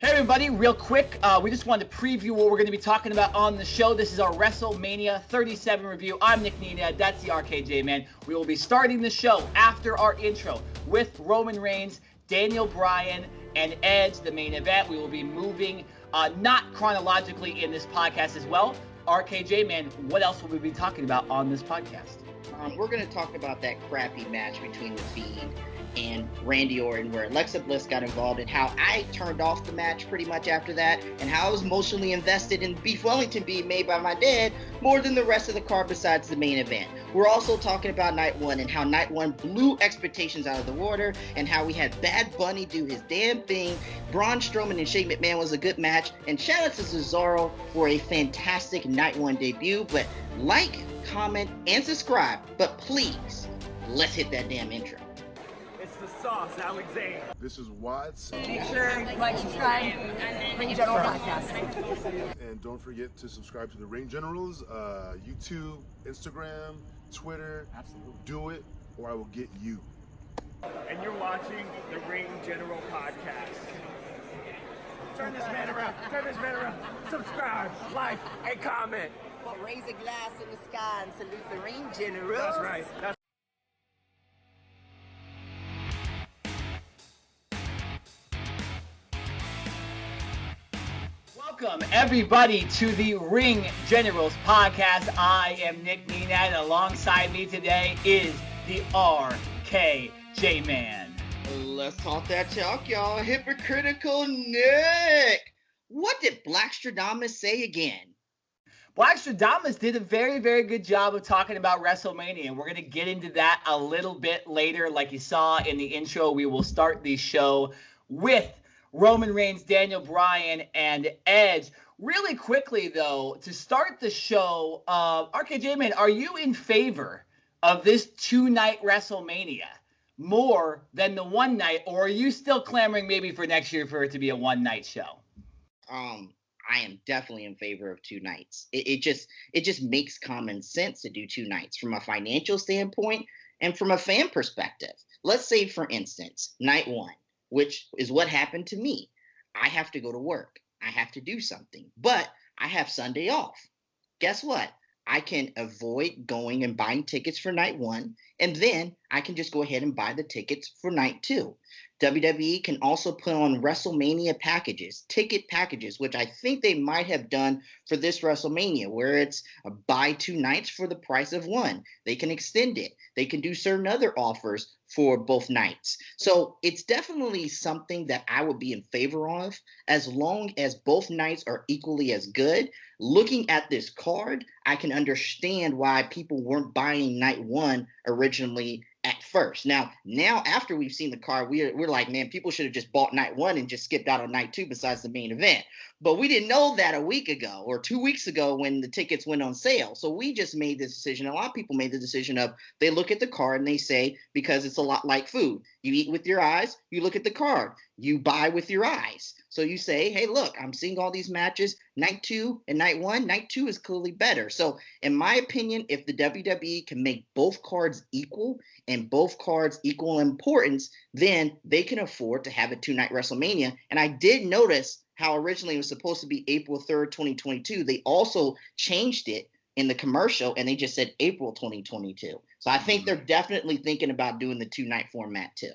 Hey everybody, real quick, we just wanted to preview what we're going to be talking about on the show. This is our WrestleMania 37 review. I'm Nick Nenad, that's the RKJ man. We will be starting the show after our intro with Roman Reigns, Daniel Bryan, and Edge, the main event. We will be moving, not chronologically in this podcast as well. RKJ man, what else will we be talking about on this podcast? We're going to talk about that crappy match between the Fiend and Randy Orton where Alexa Bliss got involved and how I turned off the match pretty much after that and how I was emotionally invested in Beef Wellington being made by my dad more than the rest of the card besides the main event. We're also talking about Night 1 and how Night 1 blew expectations out of the water and how we had Bad Bunny do his damn thing. Braun Strowman and Shane McMahon was a good match, and shout out to Cesaro for a fantastic Night 1 debut. But like, comment, and subscribe, but please, let's hit that damn intro. It's the sauce, Alexander. This is Watts. Make sure you like, subscribe, Ring General Podcast. And don't forget to subscribe to the Ring Generals, YouTube, Instagram, Twitter. Absolutely. Do it, or I will get you. And you're watching the Ring General Podcast. Turn this man around. Turn this man around. Subscribe, like, and comment. But raise a glass in the sky and salute the Ring Generals. That's right. Welcome everybody to the Ring Generals podcast. I am Nick Nenad, and alongside me today is the RKJ man. Let's talk that talk, y'all. Hypocritical Nick. What did Blackstradamus say again? Blackstradamus did a very, very good job of talking about WrestleMania, and we're going to get into that a little bit later. Like you saw in the intro, we will start the show with Roman Reigns, Daniel Bryan, and Edge. Really quickly, though, to start the show, RKJ man, are you in favor of this two-night WrestleMania more than the one night, or are you still clamoring maybe for next year for it to be a one-night show? I am definitely in favor of two nights. It just makes common sense to do two nights from a financial standpoint and from a fan perspective. Let's say, for instance, night one, which is what happened to me. I have to go to work. I have to do something, but I have Sunday off. Guess what? I can avoid going and buying tickets for night one, and then I can just go ahead and buy the tickets for night two. WWE can also put on WrestleMania packages, ticket packages, which I think they might have done for this WrestleMania, where it's buy two nights for the price of one. They can extend it. They can do certain other offers for both nights. So it's definitely something that I would be in favor of as long as both nights are equally as good. Looking at this card, I can understand why people weren't buying night one originally at first. Now after we've seen the card, we're like, man, people should have just bought night one and just skipped out on night two besides the main event. But we didn't know that a week ago or 2 weeks ago when the tickets went on sale. So we just made this decision. A lot of people made the decision of they look at the card and they say, because it's a lot like food. You eat with your eyes, you look at the card, you buy with your eyes. So you say, hey, look, I'm seeing all these matches, night two and night one. Night two is clearly better. So in my opinion, if the WWE can make both cards equal and both cards equal importance, then they can afford to have a two-night WrestleMania. And I did notice how originally it was supposed to be April 3rd, 2022. They also changed it in the commercial, and they just said April 2022. So I think they're definitely thinking about doing the two-night format too.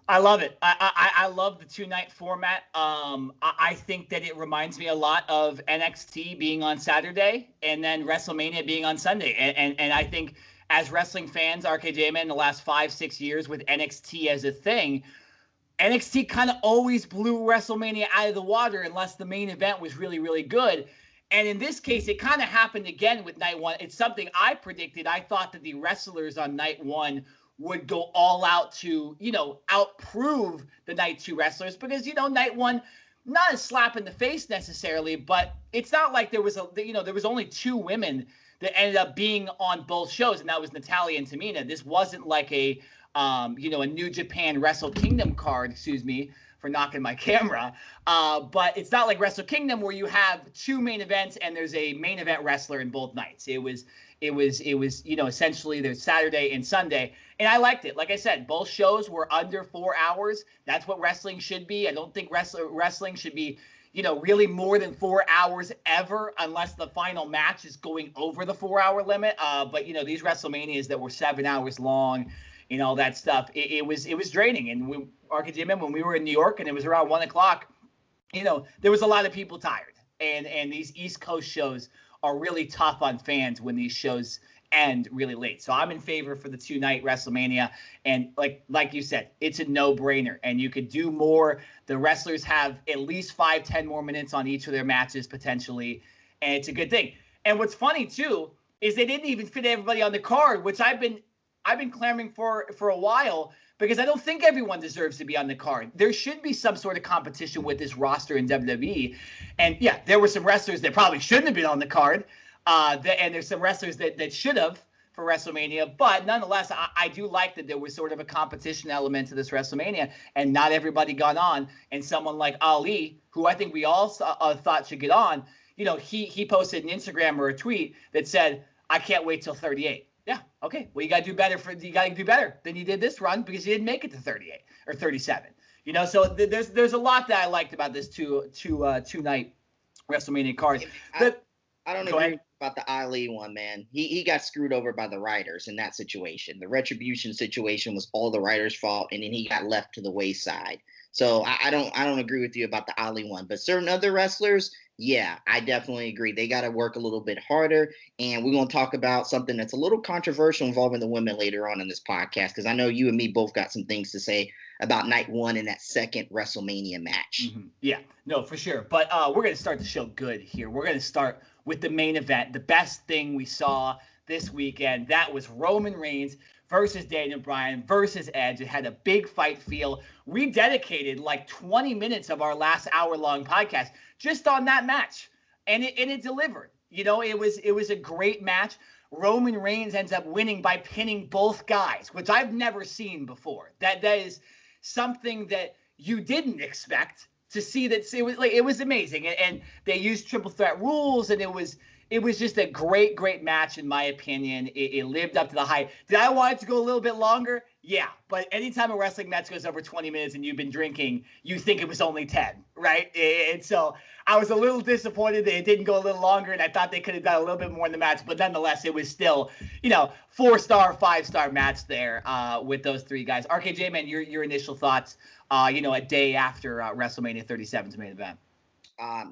I love it. I love the two-night format. I think that it reminds me a lot of NXT being on Saturday and then WrestleMania being on Sunday. And I think as wrestling fans, RKJ man, in the last 5-6 years with NXT as a thing, NXT kind of always blew WrestleMania out of the water unless the main event was really, really good. And in this case, it kind of happened again with night one. It's something I predicted. I thought that the wrestlers on night one would go all out to, outprove the night two wrestlers because, night one, not a slap in the face necessarily, but it's not like there was only two women that ended up being on both shows, and that was Natalya and Tamina. This wasn't like a New Japan Wrestle Kingdom card, for knocking my camera. But it's not like Wrestle Kingdom where you have 2 main events and there's a main event wrestler in both nights. It was essentially there's Saturday and Sunday, and I liked it. Like I said, both shows were under 4 hours. That's what wrestling should be. I don't think wrestling should be, really more than 4 hours ever, unless the final match is going over the 4-hour limit. But these WrestleManias that were 7 hours long, all that stuff, it was draining. And RKJ, when we were in New York and it was around 1:00, there was a lot of people tired. And these East Coast shows are really tough on fans when these shows end really late. So I'm in favor for the 2-night WrestleMania. And like you said, it's a no-brainer. And you could do more. The wrestlers have at least 5-10 more minutes on each of their matches potentially. And it's a good thing. And what's funny too is they didn't even fit everybody on the card, which I've been clamoring for a while, because I don't think everyone deserves to be on the card. There should be some sort of competition with this roster in WWE. And yeah, there were some wrestlers that probably shouldn't have been on the card. And there's some wrestlers that should have for WrestleMania. But nonetheless, I do like that there was sort of a competition element to this WrestleMania, and not everybody got on. And someone like Ali, who I think we all thought should get on, he posted an Instagram or a tweet that said, "I can't wait till 38." Yeah, okay. Well, you got to do better than you did this run, because you didn't make it to 38 or 37. So there's a lot that I liked about this two-night WrestleMania card. I don't agree about the Ali one, man. He got screwed over by the writers in that situation. The Retribution situation was all the writers' fault, and then he got left to the wayside. So I don't agree with you about the Ali one. But certain other wrestlers, yeah, I definitely agree. They got to work a little bit harder. And we're going to talk about something that's a little controversial involving the women later on in this podcast, because I know you and me both got some things to say about night one in that second WrestleMania match. Mm-hmm. Yeah, no, for sure. But we're going to start the show good here. We're going to start with the main event, the best thing we saw this weekend. That was Roman Reigns versus Daniel Bryan versus Edge. It had a big fight feel. We dedicated like 20 minutes of our last hour-long podcast just on that match, and it delivered. It was a great match. Roman Reigns ends up winning by pinning both guys, which I've never seen before. That is something that you didn't expect to see. That it was amazing, and they used triple threat rules, and it was just a great match in my opinion. It lived up to the hype. Did I want it to go a little bit longer? Yeah, but anytime a wrestling match goes over 20 minutes and you've been drinking, you think it was only 10, right? And so I was a little disappointed that it didn't go a little longer, and I thought they could have done a little bit more in the match. But nonetheless, it was still, 4-star, 5-star match there with those 3 guys. RKJ, man, your initial thoughts, a day after WrestleMania 37's main event.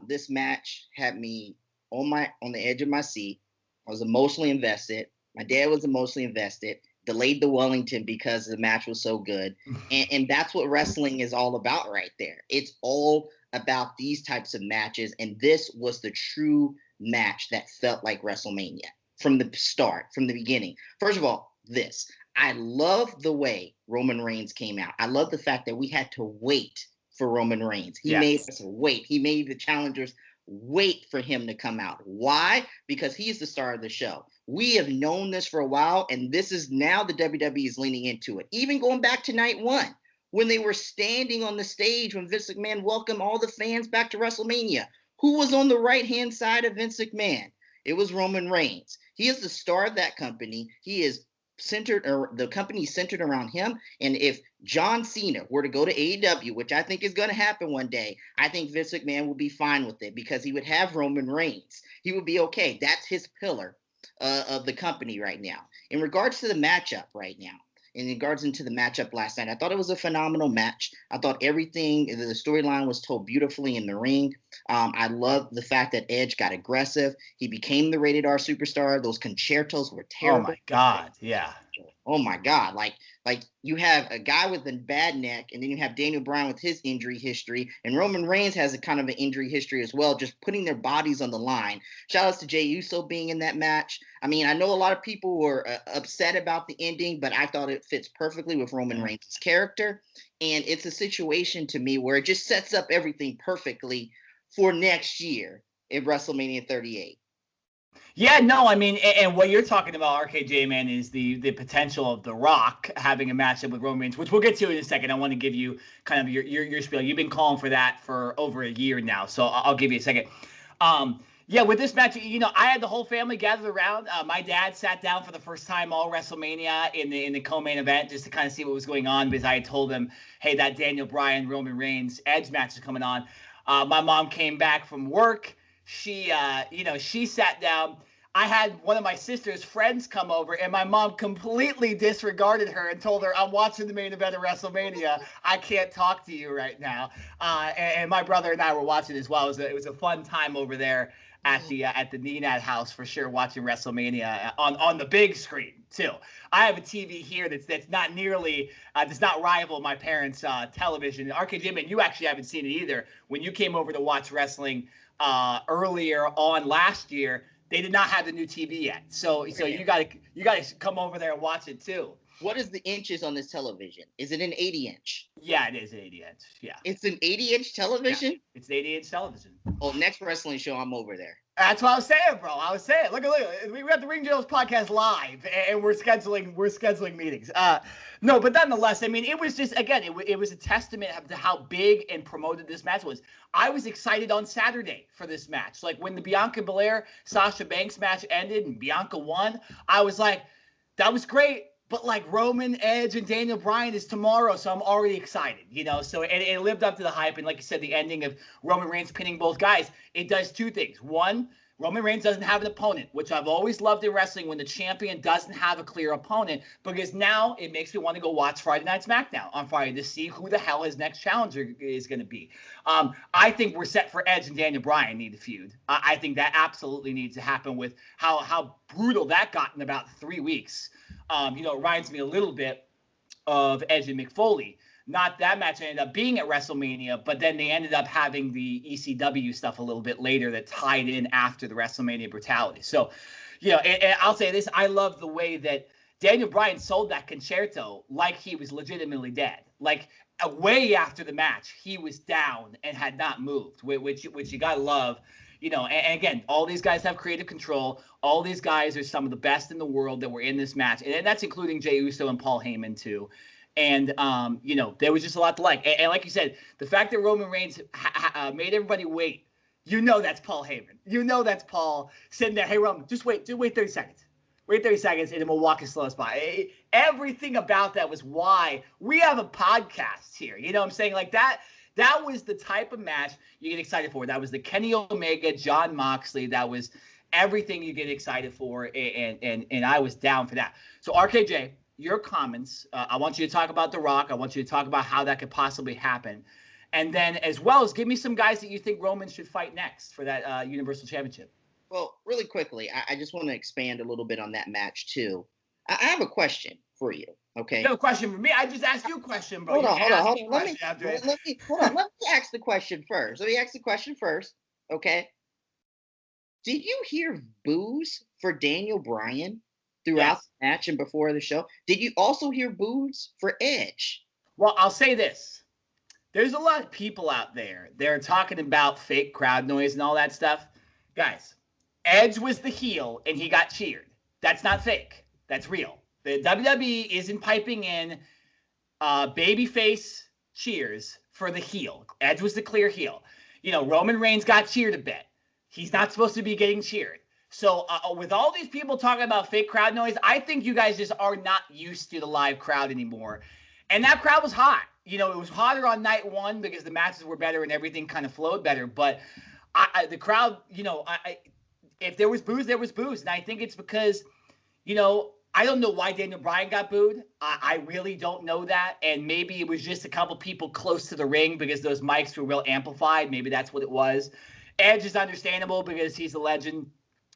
This match had me on the edge of my seat. I was emotionally invested. My dad was emotionally invested. Delayed the Wellington because the match was so good. And that's what wrestling is all about right there. It's all about these types of matches. And this was the true match that felt like WrestleMania from the start, from the beginning. First of all, I love the way Roman Reigns came out. I love the fact that we had to wait for Roman Reigns. He made us wait. He made the challengers wait for him to come out. Why? Because he's the star of the show. We have known this for a while, and this is now the WWE is leaning into it. Even going back to night one, when they were standing on the stage when Vince McMahon welcomed all the fans back to WrestleMania. Who was on the right-hand side of Vince McMahon? It was Roman Reigns. He is the star of that company. He is the company is centered around him. And if John Cena were to go to AEW, which I think is going to happen one day, I think Vince McMahon would be fine with it, because he would have Roman Reigns. He would be okay. That's his pillar of the company right now. In regards to the matchup right now, in regards into the matchup last night, I thought it was a phenomenal match. I thought the storyline was told beautifully in the ring. I love the fact that Edge got aggressive. He became the rated R superstar. Those concertos were terrible. Oh my God, yeah. Oh my God, like you have a guy with a bad neck, and then you have Daniel Bryan with his injury history, and Roman Reigns has a kind of an injury history as well, just putting their bodies on the line. Shout outs to Jey Uso being in that match. I mean, I know a lot of people were upset about the ending, but I thought it fits perfectly with Roman Reigns' character, and it's a situation to me where it just sets up everything perfectly for next year in WrestleMania 38. Yeah, no, I mean, and what you're talking about, RKJ, man, is the potential of The Rock having a matchup with Roman Reigns, which we'll get to in a second. I want to give you kind of your spiel. You've been calling for that for over a year now, so I'll give you a second. Yeah, with this match, I had the whole family gathered around. My dad sat down for the first time all WrestleMania in the co-main event just to kind of see what was going on, because I had told him, hey, that Daniel Bryan, Roman Reigns Edge match is coming on. My mom came back from work. She sat down. I had one of my sister's friends come over, and my mom completely disregarded her and told her, I'm watching the main event of WrestleMania. I can't talk to you right now. And my brother and I were watching as well. It was a fun time over there at the Nenad house for sure, watching WrestleMania on the big screen too. I have a TV here that's not nearly does not rival my parents' television. RKJ, man, you actually haven't seen it either. When you came over to watch wrestling earlier on last year, they did not have the new TV yet. So you gotta come over there and watch it too. What is the inches on this television? Is it an 80-inch? Yeah, it is 80-inch. Yeah. It's an 80-inch television? Yeah, it's an 80-inch television. Oh, next wrestling show, I'm over there. That's what I was saying, bro. I was saying, look, we got the Ring Generals podcast live, and we're scheduling meetings. No, but nonetheless, I mean, it was just, again, it was a testament to how big and promoted this match was. I was excited on Saturday for this match. Like when the Bianca Belair Sasha Banks match ended and Bianca won, I was like, that was great. But like Roman, Edge, and Daniel Bryan is tomorrow, so I'm already excited, So it lived up to the hype, and like you said, the ending of Roman Reigns pinning both guys, it does two things. One, Roman Reigns doesn't have an opponent, which I've always loved in wrestling when the champion doesn't have a clear opponent, because now it makes me want to go watch Friday Night SmackDown on Friday to see who the hell his next challenger is going to be. I think we're set for Edge and Daniel Bryan need a feud. I think that absolutely needs to happen with how brutal that got in about 3 weeks. It reminds me a little bit of Edge and Mick Foley. Not that match ended up being at WrestleMania, but then they ended up having the ECW stuff a little bit later that tied in after the WrestleMania brutality. So, and I'll say this, I love the way that Daniel Bryan sold that concerto like he was legitimately dead. Like way after the match, he was down and had not moved, which you gotta love. And again, all these guys have creative control. All these guys are some of the best in the world that were in this match. And that's including Jey Uso and Paul Heyman too. And, there was just a lot to like. And like you said, the fact that Roman Reigns made everybody wait, that's Paul Heyman. That's Paul sitting there, hey, Roman, just wait 30 seconds. Wait 30 seconds, and then we'll walk a slow spot. Everything about that was why we have a podcast here. You know what I'm saying? Like that was the type of match you get excited for. That was the Kenny Omega, Jon Moxley. That was everything you get excited for, and I was down for that. So, RKJ, your comments. I want you to talk about The Rock. I want you to talk about how that could possibly happen. And then as well as give me some guys that you think Roman should fight next for that Universal Championship. Well, really quickly, I just want to expand a little bit on that match, too. I have a question for you, okay? You have a question for me? I just asked you a question, bro. Hold on. Let me ask the question first. Okay? Did you hear boos for Daniel Bryan throughout the match and before the show? Did you also hear boos for Edge? Well, I'll say this. There's a lot of people out there. They're talking about fake crowd noise and all that stuff. Guys, Edge was the heel and he got cheered. That's not fake. That's real. The WWE isn't piping in babyface cheers for the heel. Edge was the clear heel. Roman Reigns got cheered a bit. He's not supposed to be getting cheered. So with all these people talking about fake crowd noise, I think you guys just are not used to the live crowd anymore. And that crowd was hot. It was hotter on night one because the matches were better and everything kind of flowed better. But the crowd, if there was boos, there was boos. And I think it's because, I don't know why Daniel Bryan got booed. I really don't know that. And maybe it was just a couple people close to the ring because those mics were real amplified. Maybe that's what it was. Edge is understandable because he's a legend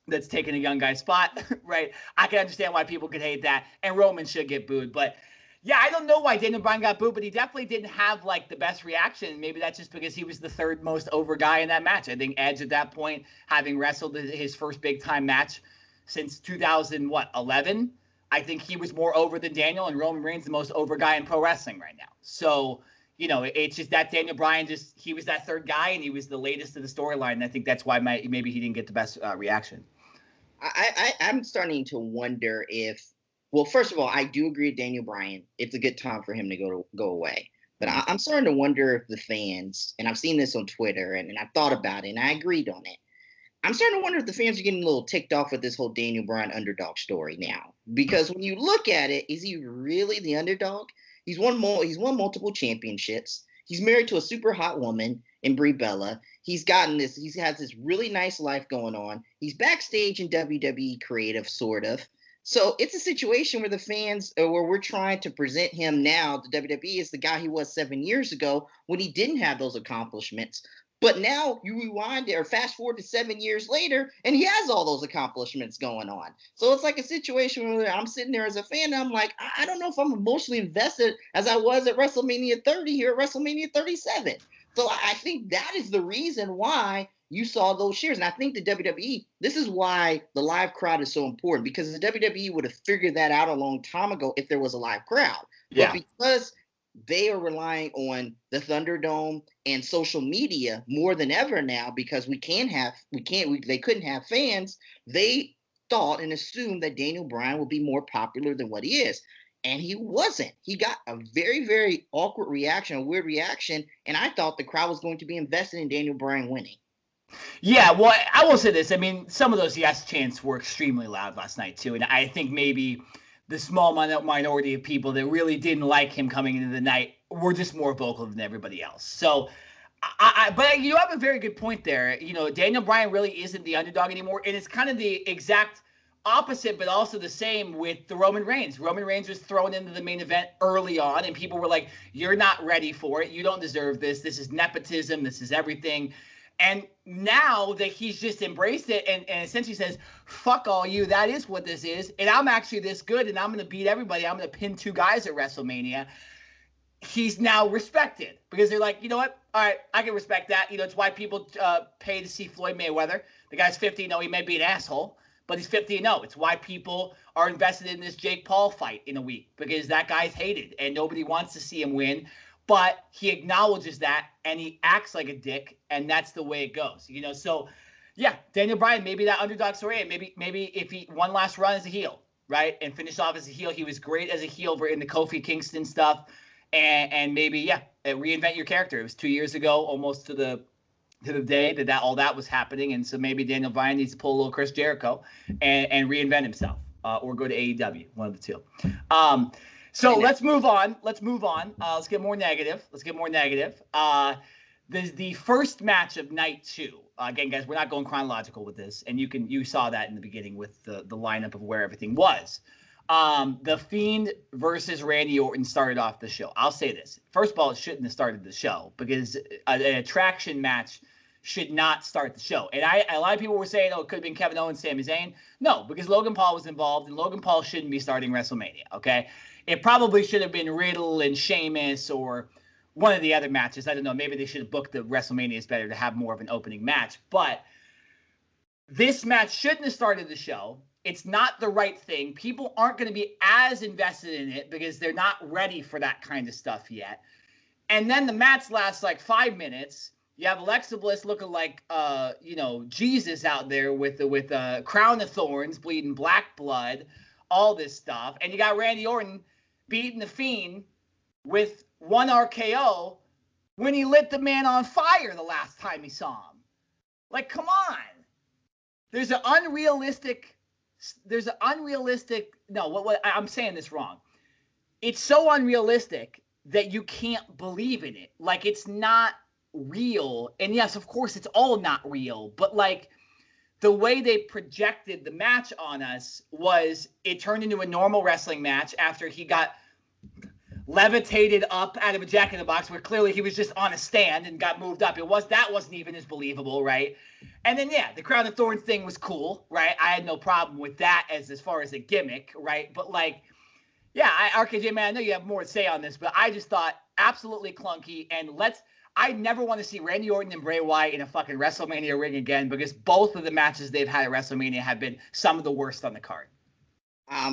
that's taking a young guy's spot, right? I can understand why people could hate that. And Roman should get booed. But, yeah, I don't know why Daniel Bryan got booed, but he definitely didn't have, the best reaction. Maybe that's just because he was the third most over guy in that match. I think Edge at that point, having wrestled his first big-time match since 2011, I think he was more over than Daniel, and Roman Reigns the most over guy in pro wrestling right now. So, it's just that Daniel Bryan he was that third guy, and he was the latest of the storyline. And I think that's why maybe he didn't get the best reaction. I'm starting to wonder if, well, first of all, I do agree with Daniel Bryan. It's a good time for him to go away. But I'm starting to wonder if the fans, and I've seen this on Twitter, and I've thought about it, and I agreed on it. I'm starting to wonder if the fans are getting a little ticked off with this whole Daniel Bryan underdog story now. Because when you look at it, is he really the underdog? He's won multiple championships. He's married to a super hot woman in Brie Bella. He has this really nice life going on. He's backstage in WWE creative, sort of. So it's a situation where the fans, where we're trying to present him now, the WWE, as the guy he was 7 years ago when he didn't have those accomplishments. But now you rewind or fast forward to 7 years later, and he has all those accomplishments going on. So it's like a situation where I'm sitting there as a fan, and I'm like, I don't know if I'm emotionally invested as I was at WrestleMania 30 here at WrestleMania 37. So I think that is the reason why you saw those shares. And I think the WWE, this is why the live crowd is so important, because the WWE would have figured that out a long time ago if there was a live crowd. Yeah. But because they are relying on the Thunderdome and social media more than ever now, because they couldn't have fans, they thought and assumed that Daniel Bryan would be more popular than what he is. And he wasn't. He got a very, very awkward reaction, a weird reaction, and I thought the crowd was going to be invested in Daniel Bryan winning. Yeah, well, I will say this. I mean, some of those yes chants were extremely loud last night, too. And I think maybe the small minority of people that really didn't like him coming into the night were just more vocal than everybody else. So, but you have a very good point there. You know, Daniel Bryan really isn't the underdog anymore. And it's kind of the exact opposite, but also the same with the Roman Reigns. Roman Reigns was thrown into the main event early on, and people were like, you're not ready for it. You don't deserve this. This is nepotism. This is everything. And now that he's just embraced it and essentially says, fuck all you, that is what this is, and I'm actually this good, and I'm going to beat everybody, I'm going to pin 2 guys at WrestleMania, he's now respected. Because they're like, you know what, all right, I can respect that. You know, it's why people pay to see Floyd Mayweather. The guy's 50, he may be an asshole, but he's 50-0. It's why people are invested in this Jake Paul fight in a week, because that guy's hated, and nobody wants to see him win. But he acknowledges that, and he acts like a dick, and that's the way it goes, you know. So, yeah, Daniel Bryan, maybe that underdog story, and maybe if he one last run as a heel, right, and finish off as a heel. He was great as a heel in the Kofi Kingston stuff, and maybe reinvent your character. It was 2 years ago, almost to the day that all that was happening, and so maybe Daniel Bryan needs to pull a little Chris Jericho and reinvent himself, or go to AEW, one of the two. So let's move on. Let's get more negative. The first match of night 2. Again, guys, we're not going chronological with this, and you saw that in the beginning with the lineup of where everything was. The Fiend versus Randy Orton started off the show. I'll say this. First of all, it shouldn't have started the show, because an attraction match should not start the show. And a lot of people were saying, it could have been Kevin Owens, Sami Zayn. No, because Logan Paul was involved, and Logan Paul shouldn't be starting WrestleMania, okay? It probably should have been Riddle and Sheamus or one of the other matches. I don't know. Maybe they should have booked the WrestleManias better to have more of an opening match. But this match shouldn't have started the show. It's not the right thing. People aren't going to be as invested in it because they're not ready for that kind of stuff yet. And then the match lasts like 5 minutes. You have Alexa Bliss looking like, Jesus out there with a crown of thorns, bleeding black blood, all this stuff. And you got Randy Orton beating the Fiend with 1 RKO when he lit the man on fire the last time he saw him. Like, come on. There's an unrealistic, I'm saying this wrong. It's so unrealistic that you can't believe in it. Like, it's not real. And yes, of course, it's all not real, but like, the way they projected the match on us was it turned into a normal wrestling match after he got levitated up out of a Jack in the Box, where clearly he was just on a stand and got moved up. That wasn't even as believable, right? And then the Crown of Thorns thing was cool, right? I had no problem with that as far as a gimmick, right? But like, RKJ, man, I know you have more to say on this, but I just thought absolutely clunky. And I never want to see Randy Orton and Bray Wyatt in a fucking WrestleMania ring again, because both of the matches they've had at WrestleMania have been some of the worst on the card.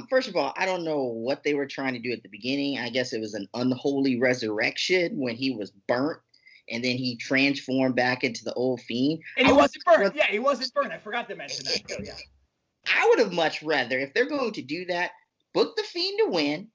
First of all, I don't know what they were trying to do at the beginning. I guess it was an unholy resurrection when he was burnt, and then he transformed back into the old Fiend. And he wasn't burnt. Yeah, he wasn't burnt. I forgot to mention that too. Yeah. I would have much rather, if they're going to do that, book the Fiend to win,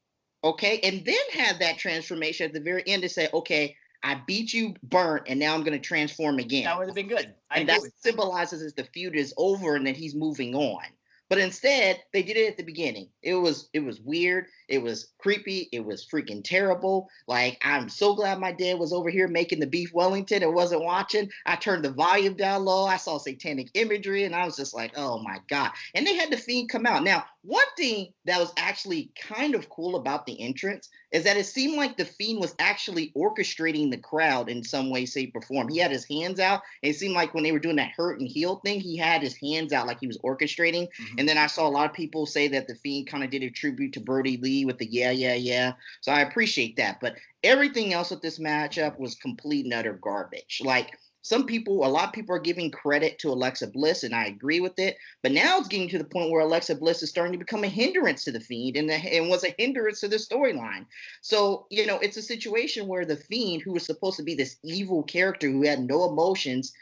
okay, and then have that transformation at the very end to say, okay, I beat you, burnt, and now I'm going to transform again. That would have been good. And that symbolizes as the feud is over and that he's moving on. But instead, they did it at the beginning. It was weird. It was creepy. It was freaking terrible. Like, I'm so glad my dad was over here making the beef Wellington and wasn't watching. I turned the volume down low. I saw satanic imagery, and I was just like, oh, my God. And they had the Fiend come out. Now, one thing that was actually kind of cool about the entrance is that it seemed like the Fiend was actually orchestrating the crowd in some way, shape, or form. He had his hands out. And it seemed like when they were doing that hurt and heal thing, he had his hands out like he was orchestrating. Mm-hmm. And then I saw a lot of people say that the Fiend kind of did a tribute to Brody Lee with the yeah. So I appreciate that. But everything else with this matchup was complete and utter garbage. Like, a lot of people are giving credit to Alexa Bliss, and I agree with it. But now it's getting to the point where Alexa Bliss is starting to become a hindrance to the Fiend and was a hindrance to the storyline. So, it's a situation where the Fiend, who was supposed to be this evil character who had no emotions,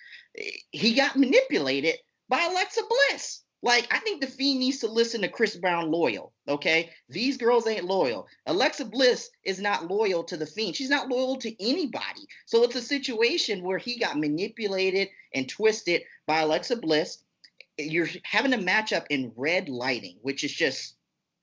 he got manipulated by Alexa Bliss. Like, I think the Fiend needs to listen to Chris Brown Loyal, okay? These girls ain't loyal. Alexa Bliss is not loyal to the Fiend. She's not loyal to anybody. So it's a situation where he got manipulated and twisted by Alexa Bliss. You're having a matchup in red lighting, which is just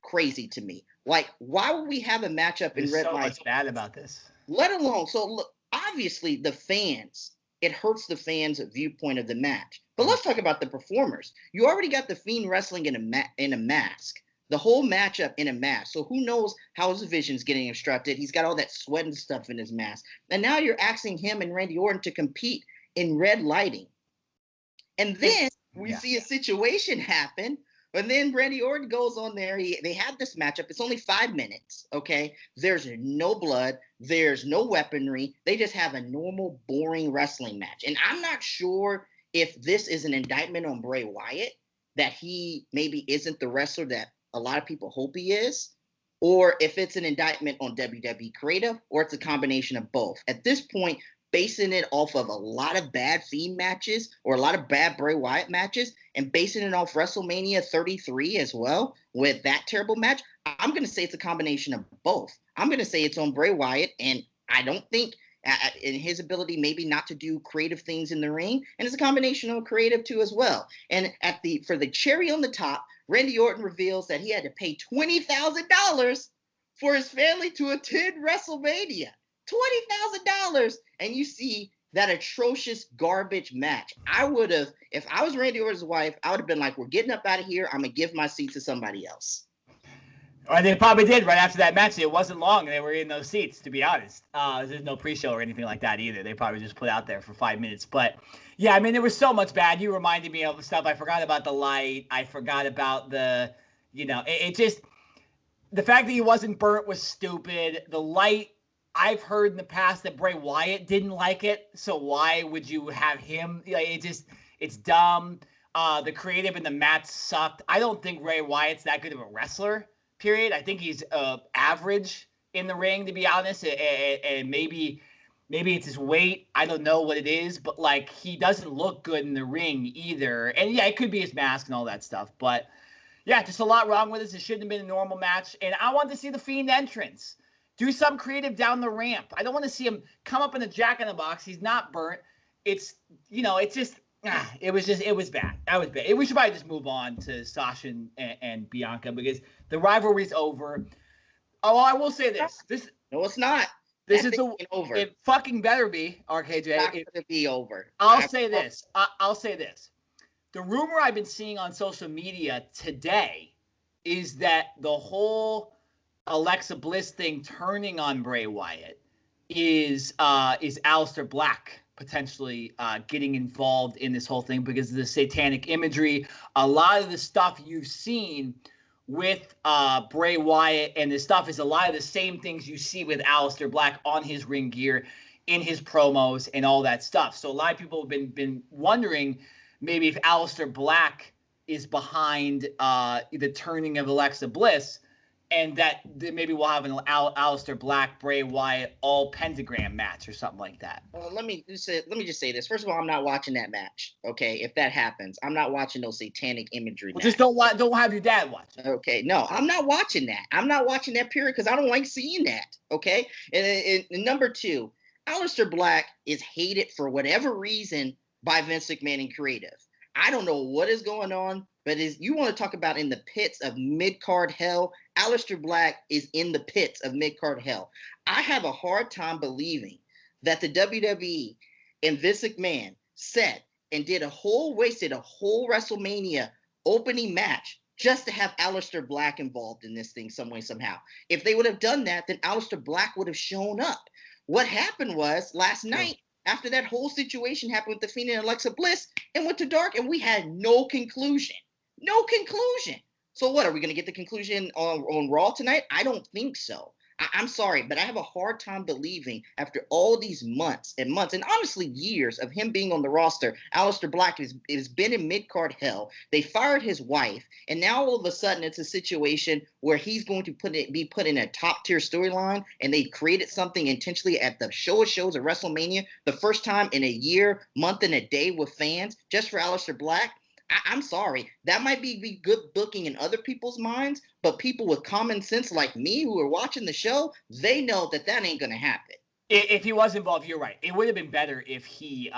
crazy to me. Like, why would we have a matchup in red lighting? There's so much bad about this. Let alone, so look, obviously the fans, it hurts the fans' viewpoint of the match. But let's talk about the performers. You already got the Fiend wrestling in a mask. The whole matchup in a mask. So who knows how his vision's getting obstructed. He's got all that sweat and stuff in his mask. And now you're asking him and Randy Orton to compete in red lighting. And then we see a situation happen. And then Randy Orton goes on there. They have this matchup. It's only 5 minutes, okay? There's no blood. There's no weaponry. They just have a normal, boring wrestling match. And I'm not sure if this is an indictment on Bray Wyatt, that he maybe isn't the wrestler that a lot of people hope he is, or if it's an indictment on WWE Creative, or it's a combination of both. At this point, basing it off of a lot of bad Fiend matches or a lot of bad Bray Wyatt matches and basing it off WrestleMania 33 as well with that terrible match, I'm going to say it's a combination of both. I'm going to say it's on Bray Wyatt, and I don't think in his ability maybe not to do creative things in the ring, and it's a combination of creative too as well. And for the cherry on the top, Randy Orton reveals that he had to pay $20,000 for his family to attend WrestleMania. $20,000, and you see that atrocious garbage match. I would have, if I was Randy Orton's wife, I would have been like, we're getting up out of here. I'm going to give my seat to somebody else. Or they probably did right after that match. It wasn't long. They were in those seats, to be honest. There's no pre-show or anything like that either. They probably just put out there for 5 minutes. But, yeah, I mean, there was so much bad. You reminded me of the stuff. I forgot about the light. I forgot about the, it just, the fact that he wasn't burnt was stupid. The light, I've heard in the past that Bray Wyatt didn't like it. So why would you have him? It's dumb. The creative in the match sucked. I don't think Bray Wyatt's that good of a wrestler. Period. I think he's average in the ring, to be honest, and maybe it's his weight. I don't know what it is, but like he doesn't look good in the ring either. And yeah, it could be his mask and all that stuff, but yeah, just a lot wrong with this. It shouldn't have been a normal match, and I want to see the Fiend entrance. Do some creative down the ramp. I don't want to see him come up in a Jack in the Box. He's not burnt. It's just. It was bad. That was bad. We should probably just move on to Sasha and Bianca because the rivalry's over. Oh, I will say this. No, it's not. This is over. It fucking better be, RKJ. It's not going to be over. I'll say this. The rumor I've been seeing on social media today is that the whole Alexa Bliss thing turning on Bray Wyatt is Aleister Black potentially getting involved in this whole thing because of the satanic imagery. A lot of the stuff you've seen with Bray Wyatt and this stuff is a lot of the same things you see with Aleister Black on his ring gear, in his promos, and all that stuff. So a lot of people have been wondering maybe if Aleister Black is behind the turning of Alexa Bliss. and that maybe we'll have an Aleister Black, Bray Wyatt, all pentagram match or something like that. Well, let me just say this. First of all, I'm not watching that match. Okay, if that happens, I'm not watching those satanic imagery. Well, just don't have your dad watch it. Okay, no, I'm not watching that. I'm not watching that period because I don't like seeing that. Okay, and number two, Aleister Black is hated for whatever reason by Vince McMahon and creative. I don't know what is going on, but you want to talk about in the pits of mid-card hell, Aleister Black is in the pits of mid-card hell. I have a hard time believing that the WWE and Vince McMahon wasted a whole WrestleMania opening match just to have Aleister Black involved in this thing some way, somehow. If they would have done that, then Aleister Black would have shown up. What happened was last night, after that whole situation happened with the Fiend and Alexa Bliss, it went to dark and we had no conclusion. No conclusion. So what, are we going to get the conclusion on Raw tonight? I don't think so. I'm sorry, but I have a hard time believing after all these months and months, and honestly years of him being on the roster, Aleister Black has been in mid-card hell. They fired his wife, and now all of a sudden it's a situation where he's going to be put in a top-tier storyline, and they created something intentionally at the show of shows at WrestleMania, the first time in a year, month, and a day with fans, just for Aleister Black. I'm sorry. That might be good booking in other people's minds, but people with common sense like me who are watching the show, they know that ain't going to happen. If he was involved, you're right. It would have been better if he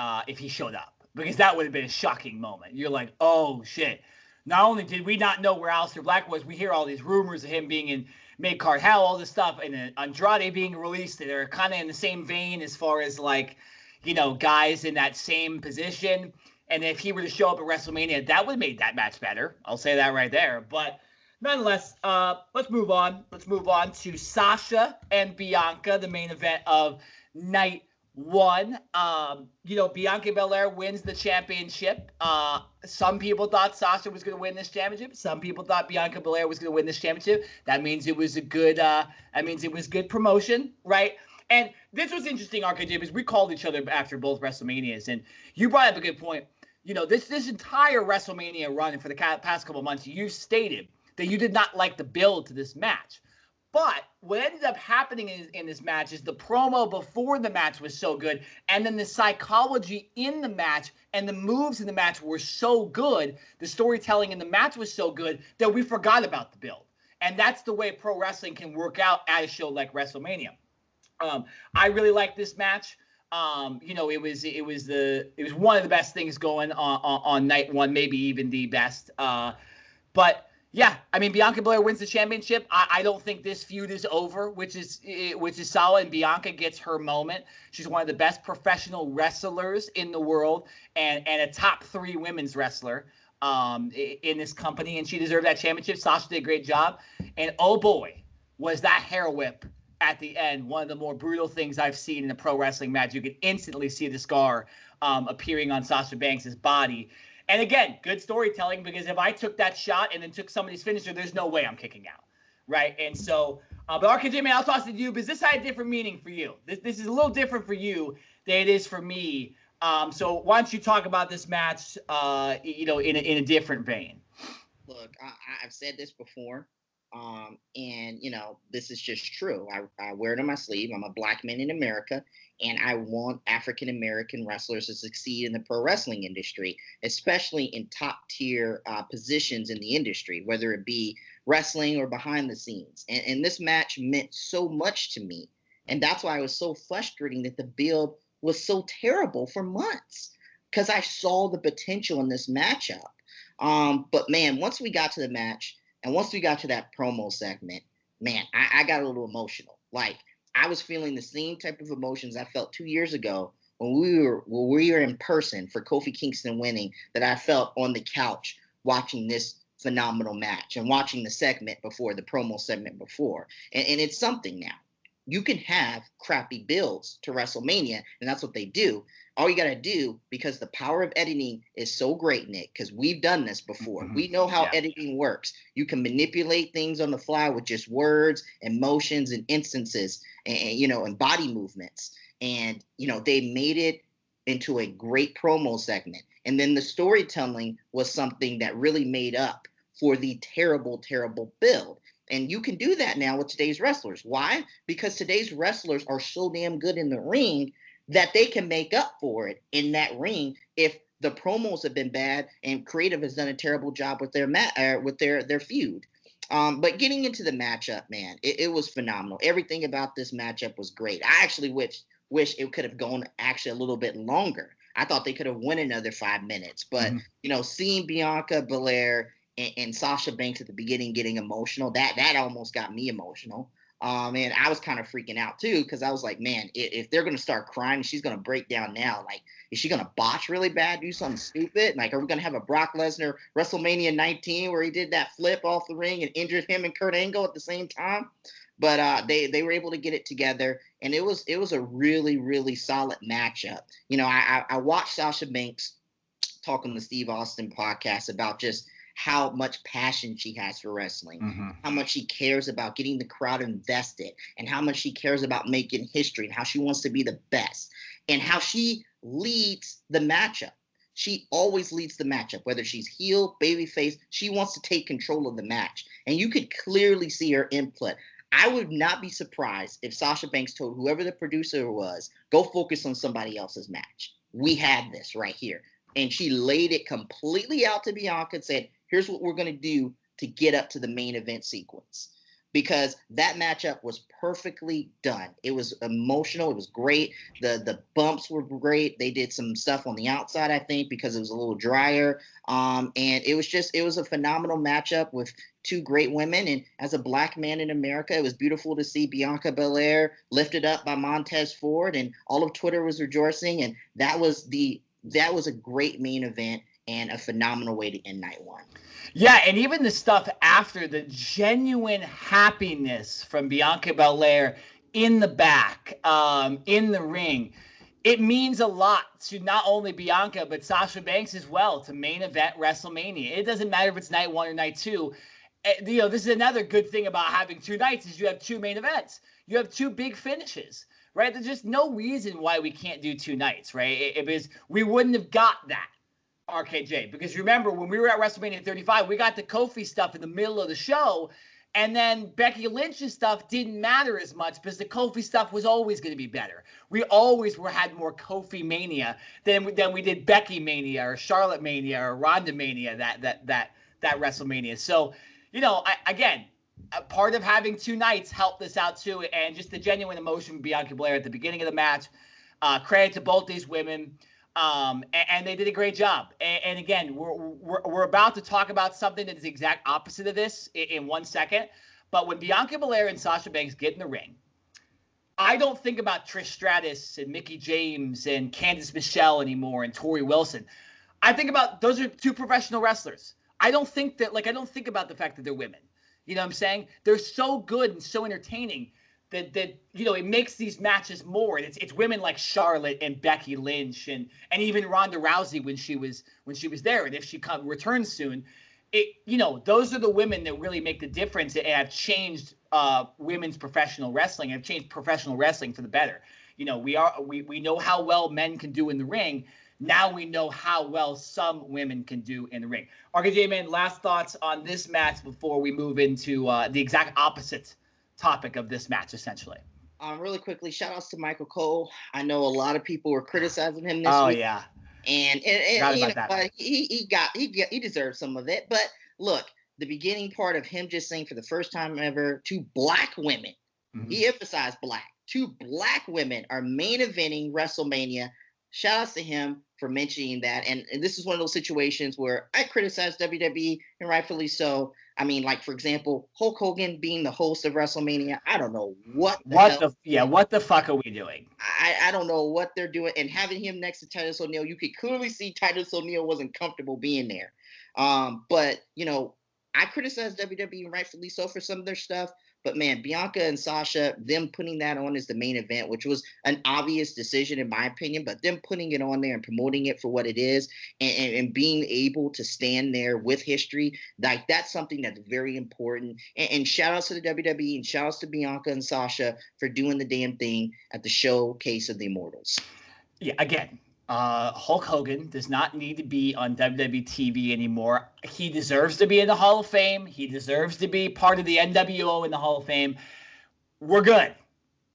showed up, because that would have been a shocking moment. You're like, oh, shit. Not only did we not know where Aleister Black was, we hear all these rumors of him being in mid-card hell, all this stuff, and Andrade being released. They're kind of in the same vein as far as, like, you know, guys in that same position. And if he were to show up at WrestleMania, that would have made that match better. I'll say that right there. But nonetheless, let's move on. Let's move on to Sasha and Bianca, the main event of night one. Bianca Belair wins the championship. Some people thought Sasha was going to win this championship. Some people thought Bianca Belair was going to win this championship. That means it was good promotion, right? And this was interesting, RKJ, because we called each other after both WrestleManias, and you brought up a good point. You know, this entire WrestleMania run for the past couple of months, you stated that you did not like the build to this match. But what ended up happening in this match is the promo before the match was so good, and then the psychology in the match and the moves in the match were so good, the storytelling in the match was so good, that we forgot about the build. And that's the way pro wrestling can work out at a show like WrestleMania. I really like this match. It was one of the best things going on night one, maybe even the best. But yeah, I mean, Bianca Belair wins the championship. I don't think this feud is over, which is solid. And Bianca gets her moment. She's one of the best professional wrestlers in the world, and a top 3 women's wrestler in this company, and she deserved that championship. Sasha did a great job, and oh boy, was that hair whip at the end one of the more brutal things I've seen in a pro wrestling match. You could instantly see the scar appearing on Sasha Banks' body. And again, good storytelling, because if I took that shot and then took somebody's finisher, there's no way I'm kicking out, right? And so, but RKJ, man, I'll toss it to you, because this had a different meaning for you. This is a little different for you than it is for me. So why don't you talk about this match, in a different vein? Look, I've said this before. And this is just true. I wear it on my sleeve. I'm a black man in America, and I want African American wrestlers to succeed in the pro wrestling industry, especially in top tier positions in the industry, whether it be wrestling or behind the scenes. And this match meant so much to me. And that's why it was so frustrating that the build was so terrible for months, because I saw the potential in this matchup. But man, once we got to the match, and once we got to that promo segment, man, I got a little emotional. Like, I was feeling the same type of emotions I felt 2 years ago when we were in person for Kofi Kingston winning, that I felt on the couch watching this phenomenal match and watching the segment before, the promo segment before. And it's something now. You can have crappy builds to WrestleMania, and that's what they do. All you got to do, because the power of editing is so great, Nick, because we've done this before. Mm-hmm. We know how editing works. You can manipulate things on the fly with just words and motions and instances and body movements. And, they made it into a great promo segment. And then the storytelling was something that really made up for the terrible, terrible build. And you can do that now with today's wrestlers. Why? Because today's wrestlers are so damn good in the ring that they can make up for it in that ring if the promos have been bad and creative has done a terrible job with their feud. But getting into the matchup, man, it was phenomenal. Everything about this matchup was great. I actually wish it could have gone actually a little bit longer. I thought they could have won another 5 minutes. But, seeing Bianca Belair and Sasha Banks at the beginning getting emotional, that almost got me emotional. And I was kind of freaking out too, because I was like, man, if they're going to start crying, she's going to break down now. Like, is she going to botch really bad, do something stupid? Like, are we going to have a Brock Lesnar WrestleMania 19 where he did that flip off the ring and injured him and Kurt Angle at the same time? But they were able to get it together, and it was a really, really solid matchup. I watched Sasha Banks talk on the Steve Austin podcast about just how much passion she has for wrestling, how much she cares about getting the crowd invested, and how much she cares about making history, and how she wants to be the best, and how she leads the matchup. She always leads the matchup, whether she's heel, babyface. She wants to take control of the match, and you could clearly see her input. I would not be surprised if Sasha Banks told whoever the producer was, go focus on somebody else's match. We have this right here. And she laid it completely out to Bianca and said, here's what we're going to do to get up to the main event sequence. Because that matchup was perfectly done. It was emotional. It was great. The bumps were great. They did some stuff on the outside, I think, because it was a little drier. And it was a phenomenal matchup with two great women. And as a black man in America, it was beautiful to see Bianca Belair lifted up by Montez Ford, and all of Twitter was rejoicing. And that was a great main event and a phenomenal way to end night one. Yeah, and even the stuff after, the genuine happiness from Bianca Belair in the back, in the ring, it means a lot to not only Bianca, but Sasha Banks as well, to main event WrestleMania. It doesn't matter if it's night one or night two. This is another good thing about having two nights is you have two main events. You have two big finishes, right? There's just no reason why we can't do two nights, right? Because we wouldn't have got that. RKJ, because remember when we were at WrestleMania 35, we got the Kofi stuff in the middle of the show, and then Becky Lynch's stuff didn't matter as much because the Kofi stuff was always going to be better. We always had more Kofi mania than we did Becky mania or Charlotte mania or Ronda mania that WrestleMania. So, again, a part of having two nights helped this out too, and just the genuine emotion from Bianca Belair at the beginning of the match. Credit to both these women. And they did a great job. And again, we're about to talk about something that is the exact opposite of this in 1 second. But when Bianca Belair and Sasha Banks get in the ring, I don't think about Trish Stratus and Mickie James and Candice Michelle anymore and Tori Wilson. I think about those are two professional wrestlers. I don't think about the fact that they're women. You know what I'm saying? They're so good and so entertaining that it makes these matches more. And it's women like Charlotte and Becky Lynch and even Ronda Rousey when she was there, and if she returns soon, those are the women that really make the difference and have changed women's professional wrestling, have changed professional wrestling for the better. We know how well men can do in the ring. Now we know how well some women can do in the ring. RKJ, man, last thoughts on this match before we move into the exact opposite topic of this match, essentially. Really quickly, shout outs to Michael Cole. I know a lot of people were criticizing him this week. Oh yeah, and he deserved some of it. But look, the beginning part of him just saying for the first time ever, two black women. He emphasized black. Two black women are main eventing WrestleMania. Shout outs to him for mentioning that. And this is one of those situations where I criticize WWE, and rightfully so. I mean, like, for example, Hulk Hogan being the host of WrestleMania. I don't know what the fuck are we doing? I don't know what they're doing. And having him next to Titus O'Neil, you could clearly see Titus O'Neil wasn't comfortable being there. But I criticize WWE, and rightfully so, for some of their stuff. But, man, Bianca and Sasha, them putting that on as the main event, which was an obvious decision in my opinion, but them putting it on there and promoting it for what it is and being able to stand there with history, like that's something that's very important. And shout-outs to the WWE and shout-outs to Bianca and Sasha for doing the damn thing at the Showcase of the Immortals. Yeah, again, Hulk Hogan does not need to be on WWE TV anymore. He deserves to be in the Hall of Fame. He deserves to be part of the NWO in the Hall of Fame. We're good.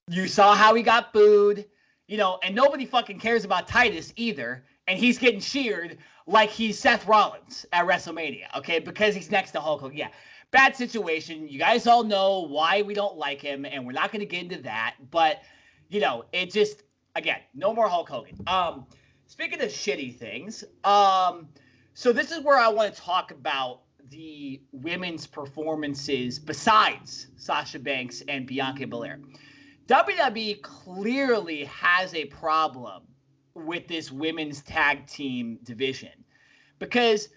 You saw how he got booed, and nobody fucking cares about Titus either. And he's getting cheered like he's Seth Rollins at WrestleMania, okay, because he's next to Hulk Hogan. Yeah, bad situation. You guys all know why we don't like him, and we're not going to get into that. But, it just, again, no more Hulk Hogan. Speaking of shitty things, so this is where I want to talk about the women's performances besides Sasha Banks and Bianca Belair. WWE clearly has a problem with this women's tag team division, because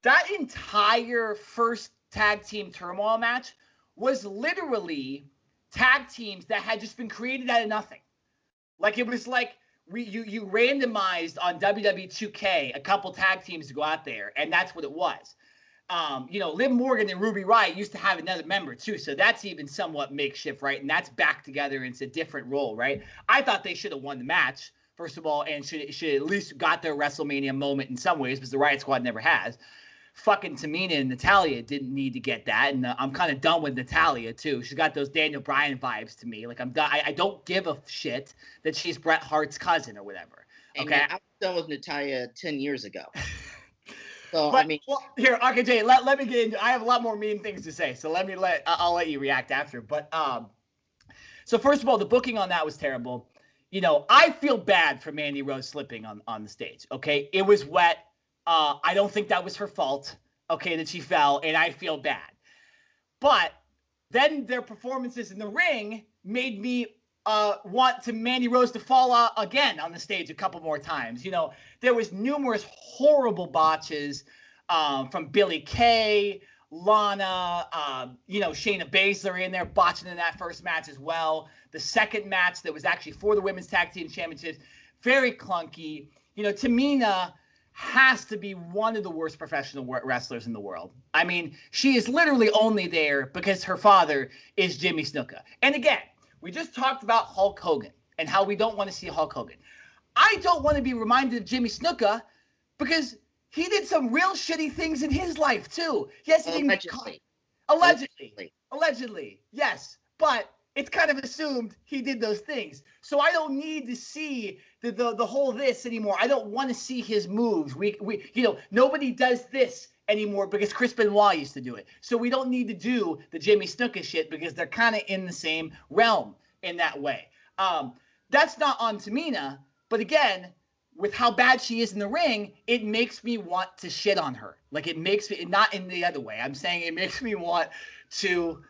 that entire first tag team turmoil match was literally tag teams that had just been created out of nothing. Like, it was like you randomized on WWE 2K a couple tag teams to go out there, and that's what it was. Liv Morgan and Ruby Riott used to have another member too, so that's even somewhat makeshift, right? And that's back together, and it's a different role, right? I thought they should have won the match, first of all, and should at least got their WrestleMania moment in some ways, because the Riott Squad never has. Fucking Tamina and Natalya didn't need to get that, and I'm kind of done with Natalya too. She's got those Daniel Bryan vibes to me. Like, I'm done. I don't give a shit that she's Bret Hart's cousin or whatever. Okay, I was done with Natalya 10 years ago. So here, okay, Jay, let me get into. I have a lot more mean things to say, so I'll let you react after. But so first of all, the booking on that was terrible. I feel bad for Mandy Rose slipping on the stage. Okay, it was wet. I don't think that was her fault, okay, that she fell, and I feel bad. But then their performances in the ring made me want to Mandy Rose to fall out again on the stage a couple more times. There was numerous horrible botches from Billie Kay, Lana, Shayna Baszler in there botching in that first match as well. The second match that was actually for the Women's Tag Team Championships, very clunky. Tamina has to be one of the worst professional wrestlers in the world. I mean, she is literally only there because her father is Jimmy Snuka. And again, we just talked about Hulk Hogan and how we don't want to see Hulk Hogan. I don't want to be reminded of Jimmy Snuka because he did some real shitty things in his life too. Yes, he didn't. Allegedly, yes. But it's kind of assumed he did those things. So I don't need to see the whole this anymore. I don't want to see his moves. Nobody does this anymore because Chris Benoit used to do it. So we don't need to do the Jimmy Snuka shit because they're kind of in the same realm in that way. That's not on Tamina, but again, with how bad she is in the ring, it makes me want to shit on her. Like, it makes me, not in the other way. I'm saying it makes me want to,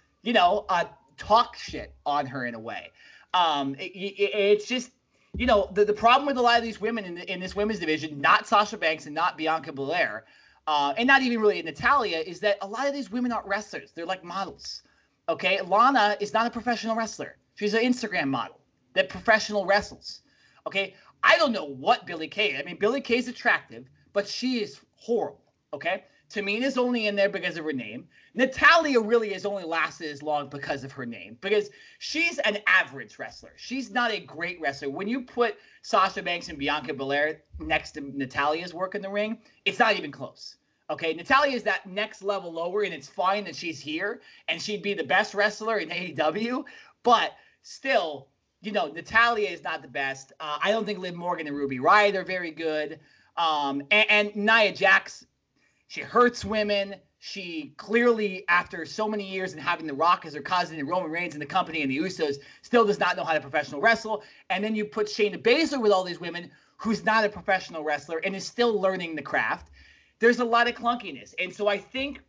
talk shit on her in a way. It's just, the problem with a lot of these women in this women's division, not Sasha Banks and not Bianca Belair, and not even really Natalya, is that a lot of these women aren't wrestlers. They're like models. Okay, Lana is not a professional wrestler. She's an Instagram model that professional wrestles. Okay, I don't know what Billie Kay. I mean, Billie Kay's attractive, but she is horrible. Okay, Tamina's only in there because of her name. Natalya really has only lasted as long because of her name, because she's an average wrestler. She's not a great wrestler. When you put Sasha Banks and Bianca Belair next to Natalya's work in the ring, it's not even close. Okay, Natalya is that next level lower, and it's fine that she's here, and she'd be the best wrestler in AEW, but still, Natalya is not the best. I don't think Liv Morgan and Ruby Riott are very good. And Nia Jax, she hurts women. She clearly, after so many years and having The Rock as her cousin and Roman Reigns in the company and the Usos, still does not know how to professional wrestle. And then you put Shayna Baszler with all these women, who's not a professional wrestler and is still learning the craft. There's a lot of clunkiness. And so I think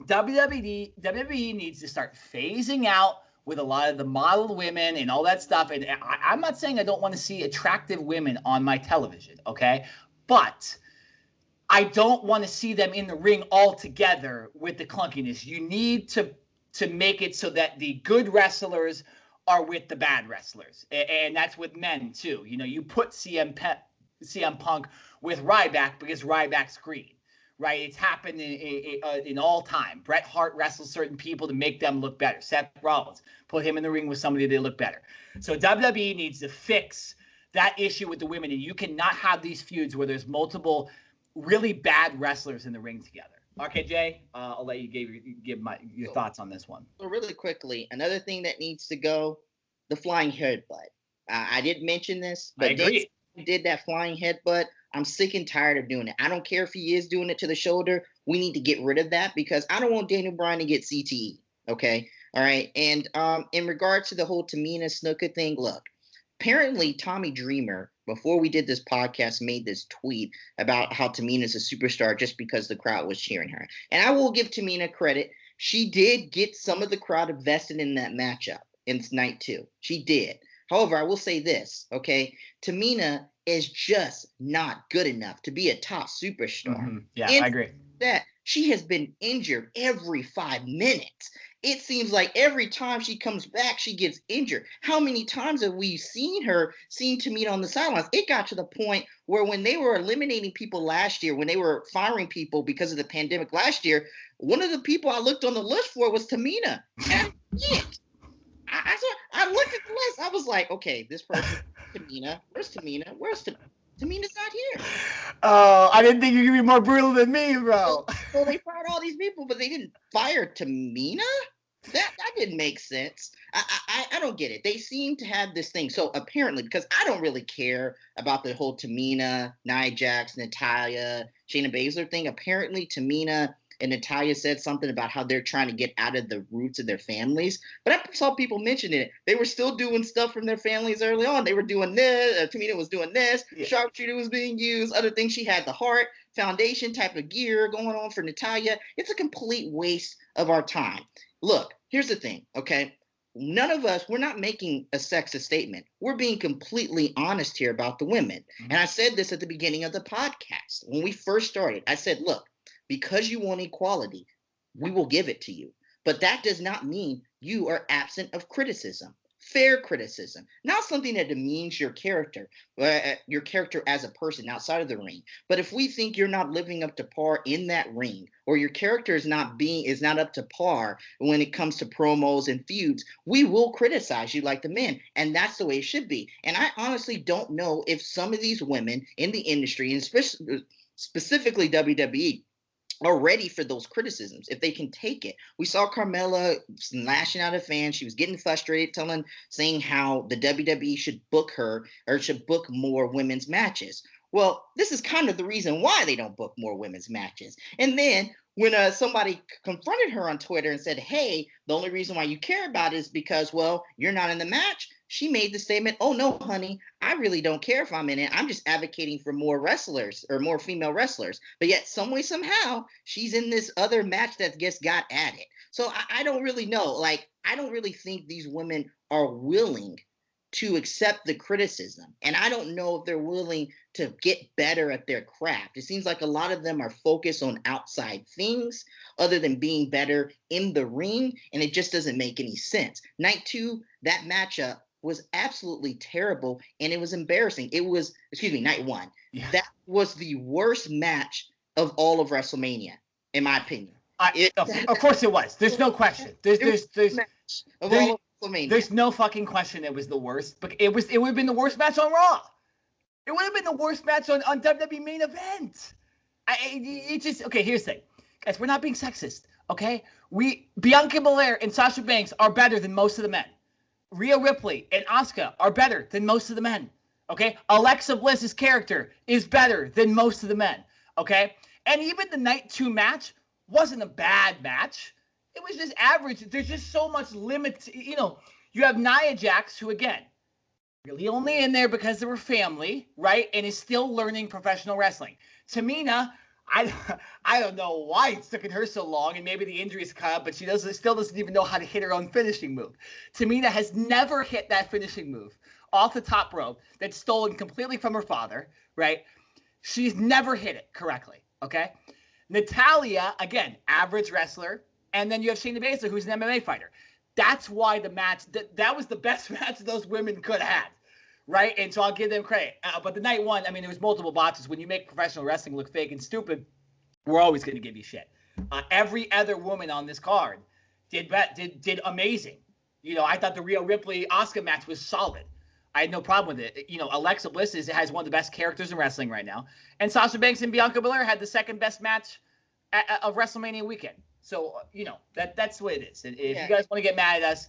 WWE needs to start phasing out with a lot of the model women and all that stuff. And I'm not saying I don't want to see attractive women on my television, okay? But I don't want to see them in the ring all together with the clunkiness. You need to make it so that the good wrestlers are with the bad wrestlers. And that's with men too. You put CM Punk with Ryback because Ryback's green, right? It's happened in all time. Bret Hart wrestles certain people to make them look better. Seth Rollins, put him in the ring with somebody they look better. So WWE needs to fix that issue with the women, and you cannot have these feuds where there's multiple really bad wrestlers in the ring together. RKJ, I'll let you give your thoughts on this one. So really quickly, another thing that needs to go, the flying headbutt. I didn't mention this, but Dave did that flying headbutt. I'm sick and tired of doing it. I don't care if he is doing it to the shoulder. We need to get rid of that because I don't want Daniel Bryan to get CTE. Okay. All right. And in regards to the whole Tamina Snuka thing, look, apparently Tommy Dreamer, before we did this podcast, made this tweet about how Tamina is a superstar just because the crowd was cheering her. And I will give Tamina credit. She did get some of the crowd invested in that matchup in night 2. She did. However, I will say this, okay? Tamina is just not good enough to be a top superstar. Mm-hmm. Yeah, and I agree. That she has been injured every 5 minutes. It seems like every time she comes back, she gets injured. How many times have we seen Tamina on the sidelines? It got to the point where when they were eliminating people last year, when they were firing people because of the pandemic last year, one of the people I looked on the list for was Tamina. And I looked at the list. I was like, okay, this person, Tamina. Where's Tamina? Tamina's not here. Oh, I didn't think you could be more brutal than me, bro. So they fired all these people, but they didn't fire Tamina? That didn't make sense. I don't get it. They seem to have this thing. So apparently, because I don't really care about the whole Tamina, Nia Jax, Natalya, Shayna Baszler thing, apparently Tamina and Natalya said something about how they're trying to get out of the roots of their families. But I saw people mention it. They were still doing stuff from their families early on. They were doing this. Tamina was doing this. Yeah. Sharpshooter was being used. Other things. She had the Heart Foundation type of gear going on for Natalya. It's a complete waste of our time. Look, here's the thing, okay? None of us, we're not making a sexist statement. We're being completely honest here about the women. Mm-hmm. And I said this at the beginning of the podcast. When we first started, I said, look, because you want equality, we will give it to you. But that does not mean you are absent of criticism, fair criticism, not something that demeans your character as a person outside of the ring. But if we think you're not living up to par in that ring, or your character is not up to par when it comes to promos and feuds, we will criticize you like the men. And that's the way it should be. And I honestly don't know if some of these women in the industry, and specifically WWE, are ready for those criticisms, if they can take it. We saw Carmella lashing out at fans. She was getting frustrated, saying how the WWE should book her or should book more women's matches. Well, this is kind of the reason why they don't book more women's matches. And then when somebody confronted her on Twitter and said, hey, the only reason why you care about it is because, well, you're not in the match, she made the statement, oh, no, honey, I really don't care if I'm in it. I'm just advocating for more wrestlers or more female wrestlers. But yet, some way, somehow, she's in this other match that just got added. So I don't really know. Like, I don't really think these women are willing to accept the criticism. And I don't know if they're willing to get better at their craft. It seems like a lot of them are focused on outside things other than being better in the ring. And it just doesn't make any sense. Night 2, that matchup was absolutely terrible, and it was embarrassing. It was, night 1. Yeah. That was the worst match of all of WrestleMania, in my opinion. Of course it was. There's no question. There's no fucking question it was the worst. But it would have been the worst match on Raw. It would have been the worst match on WWE main event. Okay, here's the thing. Guys, we're not being sexist, okay? Bianca Belair and Sasha Banks are better than most of the men. Rhea Ripley and Asuka are better than most of the men, okay? Alexa Bliss's character is better than most of the men, okay? And even the night 2 match wasn't a bad match. It was just average. There's just so much limit. You have Nia Jax, who, again, really only in there because of her family, right? And is still learning professional wrestling. Tamina, I don't know why it's taken her so long, and maybe the injuries caught up, but she still doesn't even know how to hit her own finishing move. Tamina has never hit that finishing move off the top rope that's stolen completely from her father, right? She's never hit it correctly, okay? Natalya, again, average wrestler, and then you have Shayna Baszler, who's an MMA fighter. That's why the match, that was the best match those women could have had. Right? And so I'll give them credit. But the night 1, I mean, there was multiple botches. When you make professional wrestling look fake and stupid, we're always going to give you shit. Every other woman on this card did amazing. I thought the Rhea Ripley Asuka match was solid. I had no problem with it. Alexa Bliss has one of the best characters in wrestling right now. And Sasha Banks and Bianca Belair had the second best match of WrestleMania weekend. So, that's what it is. And if you guys want to get mad at us,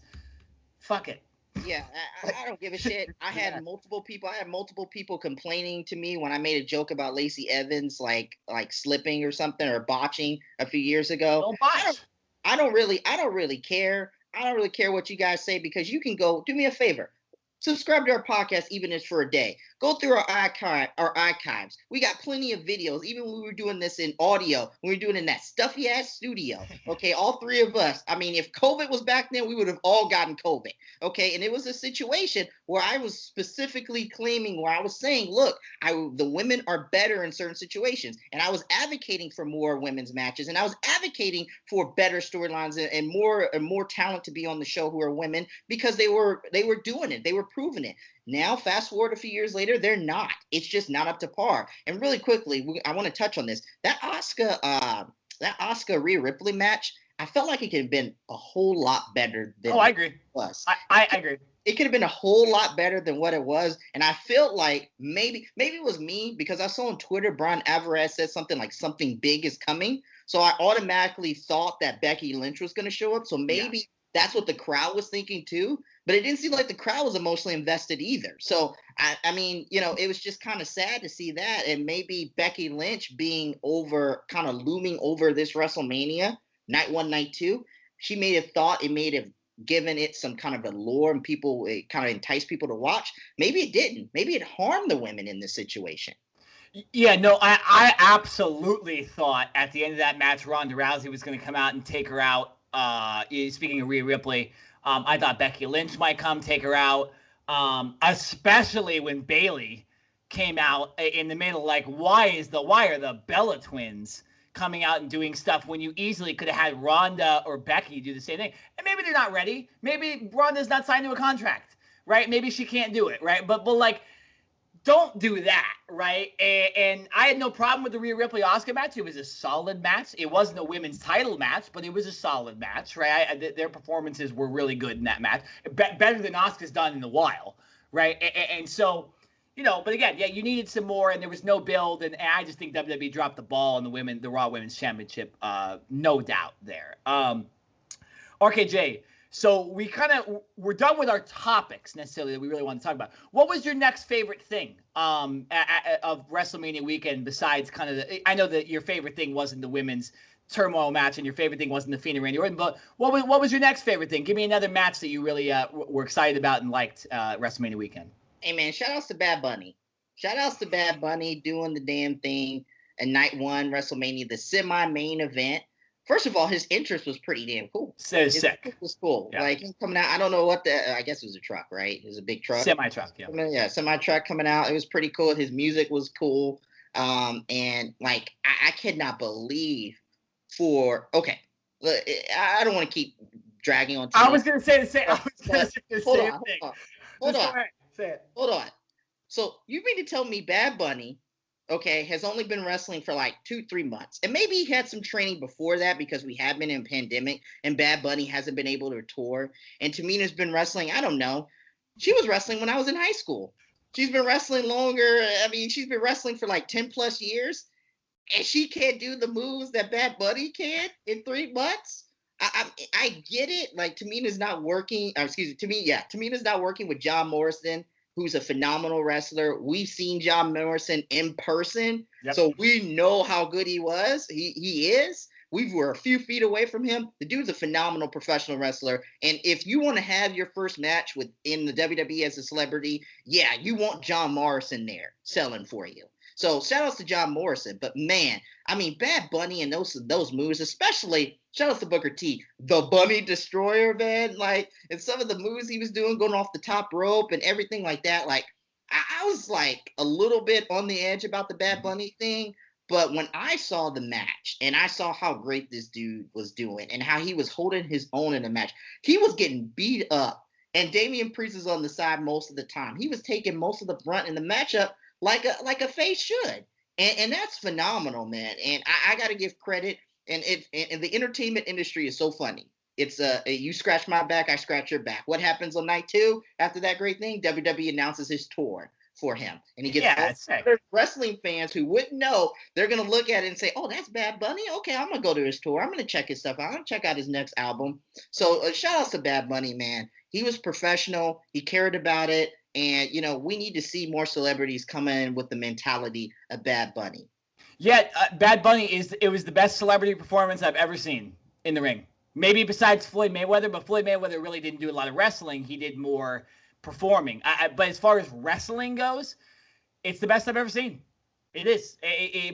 fuck it. Yeah, I don't give a shit. I had multiple people complaining to me when I made a joke about Lacey Evans like slipping or something or botching a few years ago. Don't botch. I don't really care. I don't really care what you guys say, because you can go do me a favor. Subscribe to our podcast, even if it's for a day. Go through our archives. We got plenty of videos, even when we were doing this in audio, when we were doing it in that stuffy ass studio. Okay, all three of us. I mean, if COVID was back then, we would have all gotten COVID. Okay, and it was a situation where I was specifically claiming, where I was saying, look, the women are better in certain situations, and I was advocating for more women's matches, and I was advocating for better storylines and more talent to be on the show who are women, because they were doing it, they were proving it. Now, fast forward a few years later, they're not. It's just not up to par. And really quickly, I want to touch on this. That Asuka Rhea Ripley match, I felt like it could have been a whole lot better than I agree. It was. I agree. It could have been a whole lot better than what it was. And I felt like maybe it was me, because I saw on Twitter Bryan Alvarez said something like something big is coming. So I automatically thought that Becky Lynch was going to show up. So maybe that's what the crowd was thinking too. But it didn't seem like the crowd was emotionally invested either. So, I mean, it was just kind of sad to see that. And maybe Becky Lynch being kind of looming over this WrestleMania, night 1, night 2, she may have thought it may have given it some kind of allure and it kind of enticed people to watch. Maybe it didn't. Maybe it harmed the women in this situation. Yeah, no, I absolutely thought at the end of that match, Ronda Rousey was going to come out and take her out. Speaking of Rhea Ripley, I thought Becky Lynch might come take her out, especially when Bayley came out in the middle. Like, why are the Bella twins coming out and doing stuff when you easily could have had Ronda or Becky do the same thing? And maybe they're not ready. Maybe Ronda's not signed to a contract, right? Maybe she can't do it, right? But like, don't do that, right? And I had no problem with the Rhea Ripley Asuka match. It was a solid match. It wasn't a women's title match, but it was a solid match, right? Their performances were really good in that match, better than Asuka's done in a while, right? And so, but again, you needed some more, and there was no build, and I just think WWE dropped the ball on the Raw Women's Championship, no doubt there. RKJ. So we're done with our topics necessarily that we really want to talk about. What was your next favorite thing of WrestleMania weekend besides kind of I know that your favorite thing wasn't the women's turmoil match and your favorite thing wasn't the Fiend and Randy Orton, but what was your next favorite thing? Give me another match that you really were excited about and liked WrestleMania weekend. Hey man, shout outs to Bad Bunny. Shout outs to Bad Bunny doing the damn thing at night 1 WrestleMania, the semi-main event. First of all, his interest was pretty damn cool. His sick. It was cool. Yeah. Like, him coming out, I don't know what I guess it was a truck, right? It was a big truck. Semi-truck, yeah. Yeah, semi-truck coming out. It was pretty cool. His music was cool. And, like, I could not believe I don't want to keep dragging on. I was going to say the same. Hold on. Say it. Hold on. So, you mean to tell me Bad Bunny, has only been wrestling for like 2-3 months. And maybe he had some training before that because we have been in pandemic and Bad Bunny hasn't been able to tour. And Tamina's been wrestling, I don't know. She was wrestling when I was in high school. She's been wrestling longer. I mean, she's been wrestling for like 10 plus years. And she can't do the moves that Bad Bunny can in 3 months. I get it. Like, Tamina's not working. Tamina's not working with John Morrison, who's a phenomenal wrestler. We've seen John Morrison in person, so we know how good he was. He is. We were a few feet away from him. The dude's a phenomenal professional wrestler. And if you want to have your first match in the WWE as a celebrity, you want John Morrison there selling for you. So shout outs to John Morrison. But man, I mean, Bad Bunny and those moves, especially shout outs to Booker T, the Bunny Destroyer, man. Like, and some of the moves he was doing, going off the top rope and everything like that. Like, I was like a little bit on the edge about the Bad Bunny thing. But when I saw the match and I saw how great this dude was doing and how he was holding his own in the match, he was getting beat up. And Damian Priest is on the side most of the time. He was taking most of the brunt in the matchup like a face should. And that's phenomenal, man. And I got to give credit. And the entertainment industry is so funny. It's you scratch my back, I scratch your back. What happens on night 2 after that great thing? WWE announces his tour for him, and he gets all wrestling fans who wouldn't know. They're gonna look at it and say, "Oh, that's Bad Bunny. Okay, I'm gonna go to his tour. I'm gonna check his stuff out. I'm gonna check out his next album." So shout outs to Bad Bunny, man. He was professional. He cared about it, and we need to see more celebrities come in with the mentality of Bad Bunny. Yeah, Bad Bunny it was the best celebrity performance I've ever seen in the ring. Maybe besides Floyd Mayweather, but Floyd Mayweather really didn't do a lot of wrestling. He did more performing. But as far as wrestling goes, it's the best I've ever seen. It is.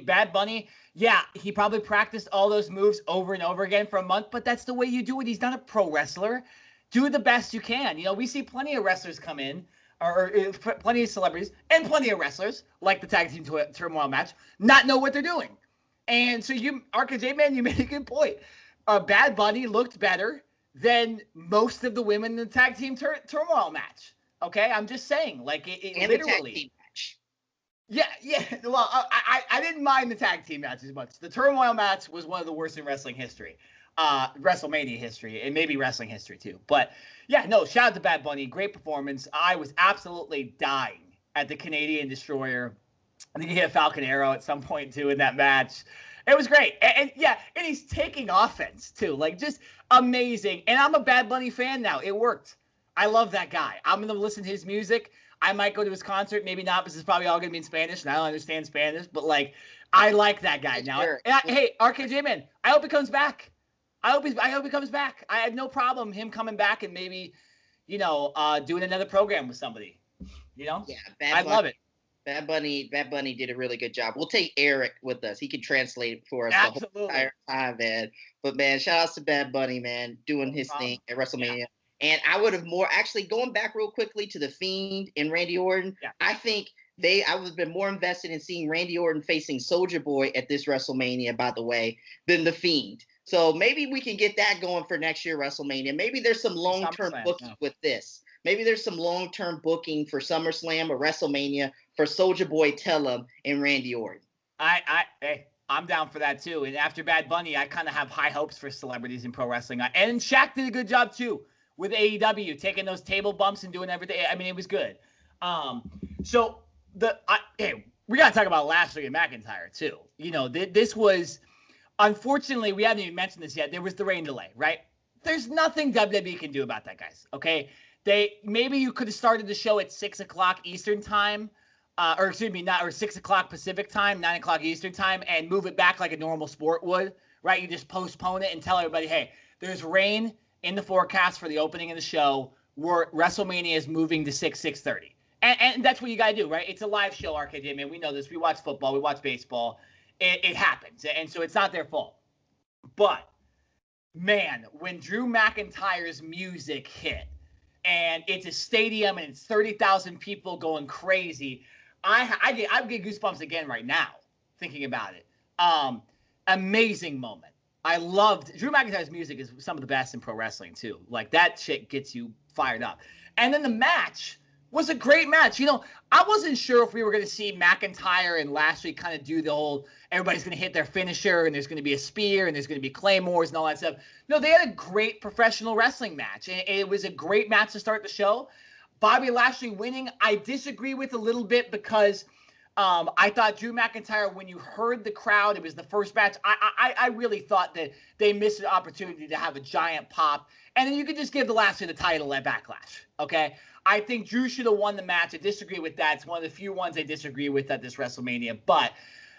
Bad Bunny, yeah, he probably practiced all those moves over and over again for a month, but that's the way you do it. He's not a pro wrestler. Do the best you can. We see plenty of wrestlers come in, or plenty of celebrities, and plenty of wrestlers, like the tag team turmoil match, not know what they're doing. And so RKJ, man, you made a good point. Bad Bunny looked better than most of the women in the tag team turmoil match. Okay, I'm just saying, like it and literally. The tag team match. Yeah. Well, I didn't mind the tag team match as much. The turmoil match was one of the worst in wrestling history, WrestleMania history, and maybe wrestling history too. But yeah, no, shout out to Bad Bunny, great performance. I was absolutely dying at the Canadian Destroyer. I think he hit a Falcon Arrow at some point too in that match. It was great. And he's taking offense too. Like, just amazing. And I'm a Bad Bunny fan now. It worked. I love that guy. I'm going to listen to his music. I might go to his concert. Maybe not, because it's probably all going to be in Spanish, and I don't understand Spanish. But, like, I like that guy now. Hey, RKJ, man, I hope he comes back. I hope he comes back. I have no problem him coming back and maybe, doing another program with somebody. Yeah, I love it. Bad Bunny did a really good job. We'll take Eric with us. He can translate it for us Absolutely. the whole entire time, man. But, man, shout outs to Bad Bunny, man, doing his thing at WrestleMania. Yeah. And I would have going back real quickly to the Fiend and Randy Orton. Yeah. I think I would have been more invested in seeing Randy Orton facing Soulja Boy at this WrestleMania, by the way, than the Fiend. So maybe we can get that going for next year WrestleMania. Maybe there's some long-term booking with this. Maybe there's some long-term booking for SummerSlam or WrestleMania for Soulja Boy, Tellum, and Randy Orton. I'm down for that too. And after Bad Bunny, I kind of have high hopes for celebrities in pro wrestling. And Shaq did a good job too with AEW, taking those table bumps and doing everything. I mean, it was good. So we got to talk about Lashley and McIntyre too. This was, unfortunately, we haven't even mentioned this yet. There was the rain delay, right? There's nothing WWE can do about that, guys. Okay. Maybe you could have started the show at 6:00 Eastern time, or 6:00 Pacific time, 9:00 Eastern time, and move it back like a normal sport would, right? You just postpone it and tell everybody, hey, there's rain in the forecast for the opening of the show. WrestleMania is moving to 6:30. And that's what you got to do, right? It's a live show, RKJ, man. We know this. We watch football. We watch baseball. It happens. And so it's not their fault. But, man, when Drew McIntyre's music hit, and it's a stadium and it's 30,000 people going crazy, I get goosebumps again right now thinking about it. Amazing moment. I loved Drew McIntyre's music is some of the best in pro wrestling too. Like, that shit gets you fired up. And then the match was a great match. I wasn't sure if we were going to see McIntyre and Lashley kind of do the whole, everybody's going to hit their finisher and there's going to be a spear and there's going to be claymores and all that stuff. No, they had a great professional wrestling match. And it was a great match to start the show. Bobby Lashley winning, I disagree with a little bit because I thought Drew McIntyre, when you heard the crowd, it was the first match. I really thought that they missed an opportunity to have a giant pop. And then you could just give the Lashley the title at Backlash. Okay. I think Drew should have won the match. I disagree with that. It's one of the few ones I disagree with at this WrestleMania. But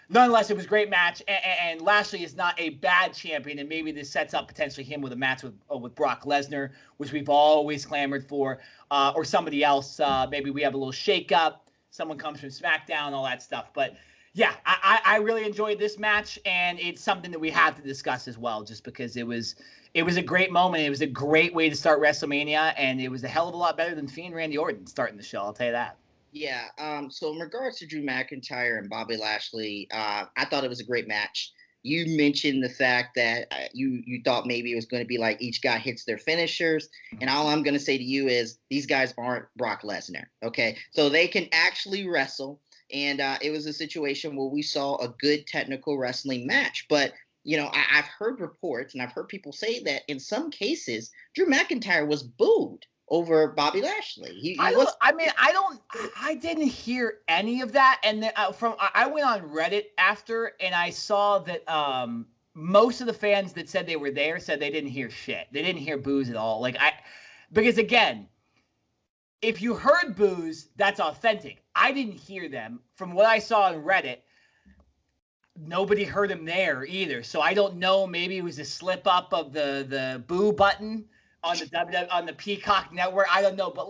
nonetheless, it was a great match. And Lashley is not a bad champion. And maybe this sets up potentially him with a match with Brock Lesnar, which we've always clamored for, or somebody else. Maybe we have a little shakeup. Someone comes from SmackDown, all that stuff. But yeah, I really enjoyed this match. And it's something that we have to discuss as well, just because it was a great moment. It was a great way to start WrestleMania, and it was a hell of a lot better than Fiend Randy Orton starting the show. I'll tell you that. Yeah. So in regards to Drew McIntyre and Bobby Lashley, I thought it was a great match. You mentioned the fact that you thought maybe it was going to be like each guy hits their finishers, and all I'm going to say to you is these guys aren't Brock Lesnar. Okay, so they can actually wrestle, and it was a situation where we saw a good technical wrestling match, but I've heard reports and I've heard people say that in some cases, Drew McIntyre was booed over Bobby Lashley. I didn't hear any of that. And then, I went on Reddit after, and I saw that most of the fans that said they were there said they didn't hear shit. They didn't hear boos at all. Because again, if you heard boos, that's authentic. I didn't hear them. From what I saw on Reddit, nobody heard him there either. So I don't know. Maybe it was a slip up of the boo button on the Peacock network. I don't know. But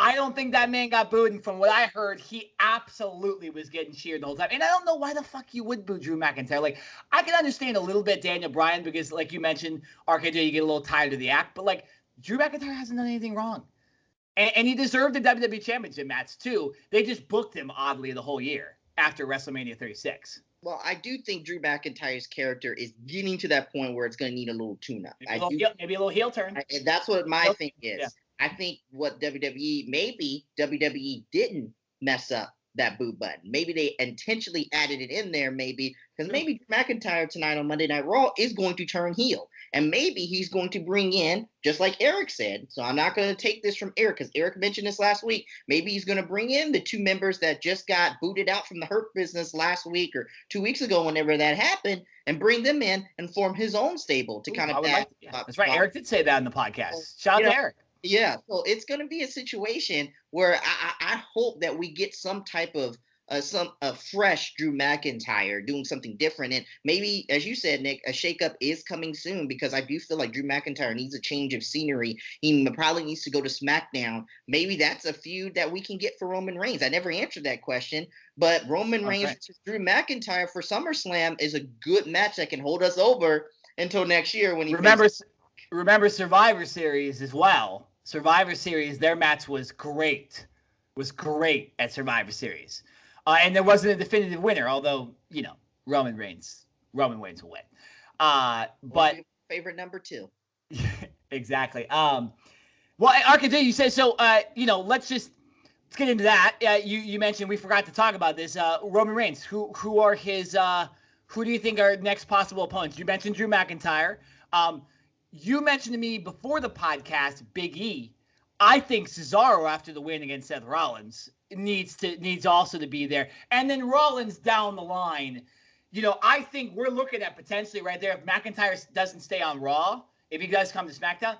I don't think that man got booed. And from what I heard, he absolutely was getting cheered the whole time. And I don't know why the fuck you would boo Drew McIntyre. I can understand a little bit Daniel Bryan because, like you mentioned, RKJ, you get a little tired of the act. But Drew McIntyre hasn't done anything wrong. And he deserved the WWE Championship match, too. They just booked him oddly the whole year after WrestleMania 36. Well, I do think Drew McIntyre's character is getting to that point where it's going to need a little tune-up. Maybe a little heel turn. That's what my thing is. Yeah. I think what WWE didn't mess up that boo button. Maybe they intentionally added it in there, because maybe Drew McIntyre tonight on Monday Night Raw is going to turn heel. And maybe he's going to bring in, just like Eric said, so I'm not going to take this from Eric because Eric mentioned this last week. Maybe he's going to bring in the 2 members that just got booted out from the Hurt Business last week or 2 weeks ago, whenever that happened, and bring them in and form his own stable to that's right. Eric did say that in the podcast. Shout out to Eric. Yeah, so it's going to be a situation where I hope that we get some type of a fresh Drew McIntyre doing something different. And maybe, as you said, Nick, a shakeup is coming soon because I do feel like Drew McIntyre needs a change of scenery. He probably needs to go to SmackDown. Maybe that's a feud that we can get for Roman Reigns. I never answered that question, but Roman Reigns versus Drew McIntyre for SummerSlam is a good match that can hold us over until next year when he remember Survivor Series as well. Survivor Series, their match was great at Survivor Series. And there wasn't a definitive winner, although, Roman Reigns will win. But favorite number 2. Exactly. Well, RKJ, you said so. Let's get into that. You mentioned we forgot to talk about this. Roman Reigns. Who are his? Who do you think are next possible opponents? You mentioned Drew McIntyre. You mentioned to me before the podcast Big E. I think Cesaro, after the win against Seth Rollins, needs also to be there. And then Rollins down the line. I think we're looking at potentially right there, if McIntyre doesn't stay on Raw, if he does come to SmackDown,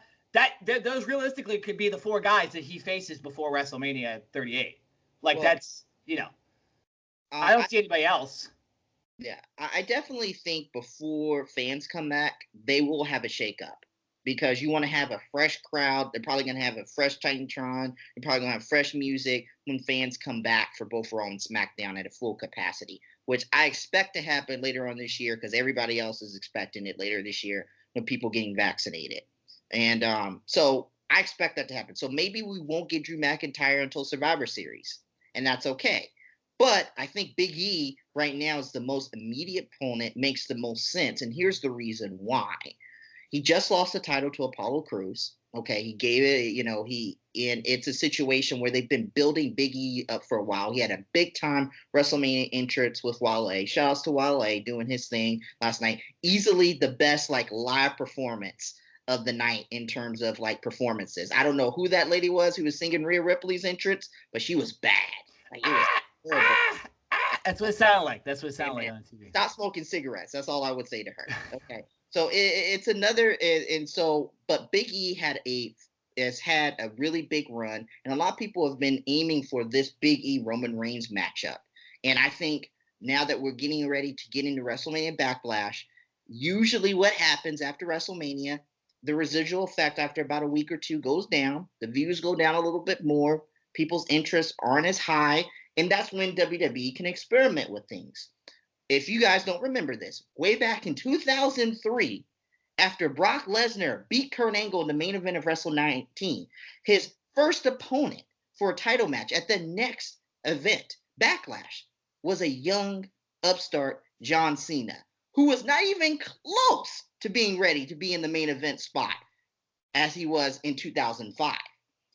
those realistically could be the 4 guys that he faces before WrestleMania 38. That's, I don't see anybody else. Yeah, I definitely think before fans come back, they will have a shakeup. Because you want to have a fresh crowd. They're probably going to have a fresh Titantron. They're probably going to have fresh music when fans come back for both Raw and SmackDown at a full capacity, which I expect to happen later on this year because everybody else is expecting it later this year with people getting vaccinated. And so I expect that to happen. So maybe we won't get Drew McIntyre until Survivor Series, and that's okay. But I think Big E right now is the most immediate opponent, makes the most sense, and here's the reason why. He just lost the title to Apollo Crews. Okay, he gave it, and it's a situation where they've been building Big E up for a while. He had a big time WrestleMania entrance with Wale. Shout outs to Wale doing his thing last night. Easily the best live performance of the night in terms of performances. I don't know who that lady was who was singing Rhea Ripley's entrance, but she was bad. It was horrible. That's what it sounded like. On TV. Stop smoking cigarettes. That's all I would say to her. Okay. So it's another, but Big E has had a really big run, and a lot of people have been aiming for this Big E Roman Reigns matchup. And I think now that we're getting ready to get into WrestleMania Backlash, usually what happens after WrestleMania, the residual effect after about a week or 2 goes down, the views go down a little bit more, people's interests aren't as high, and that's when WWE can experiment with things. If you guys don't remember this, way back in 2003, after Brock Lesnar beat Kurt Angle in the main event of WrestleMania 19, his first opponent for a title match at the next event, Backlash, was a young upstart John Cena, who was not even close to being ready to be in the main event spot as he was in 2005.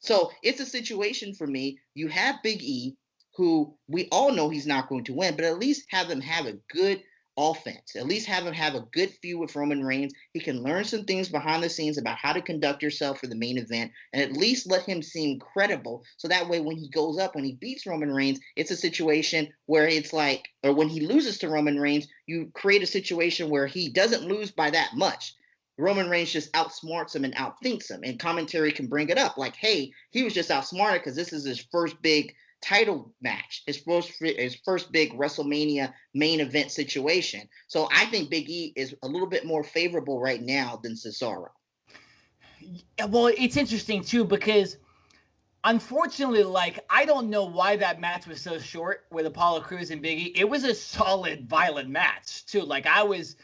So it's a situation for me. You have Big E, who we all know he's not going to win, but at least have him have a good offense. At least have him have a good feud with Roman Reigns. He can learn some things behind the scenes about how to conduct yourself for the main event, and at least let him seem credible. So that way, when he goes up, when he beats Roman Reigns, it's a situation where it's like, or when he loses to Roman Reigns, you create a situation where he doesn't lose by that much. Roman Reigns just outsmarts him and outthinks him, and commentary can bring it up like, hey, he was just outsmarted because this is his first big title match, his first big WrestleMania main event situation. So I think Big E is a little bit more favorable right now than Cesaro. Well, it's interesting too because unfortunately, like, I don't know why that match was so short with Apollo Crews and Big E. It was a solid, violent match too. Like I was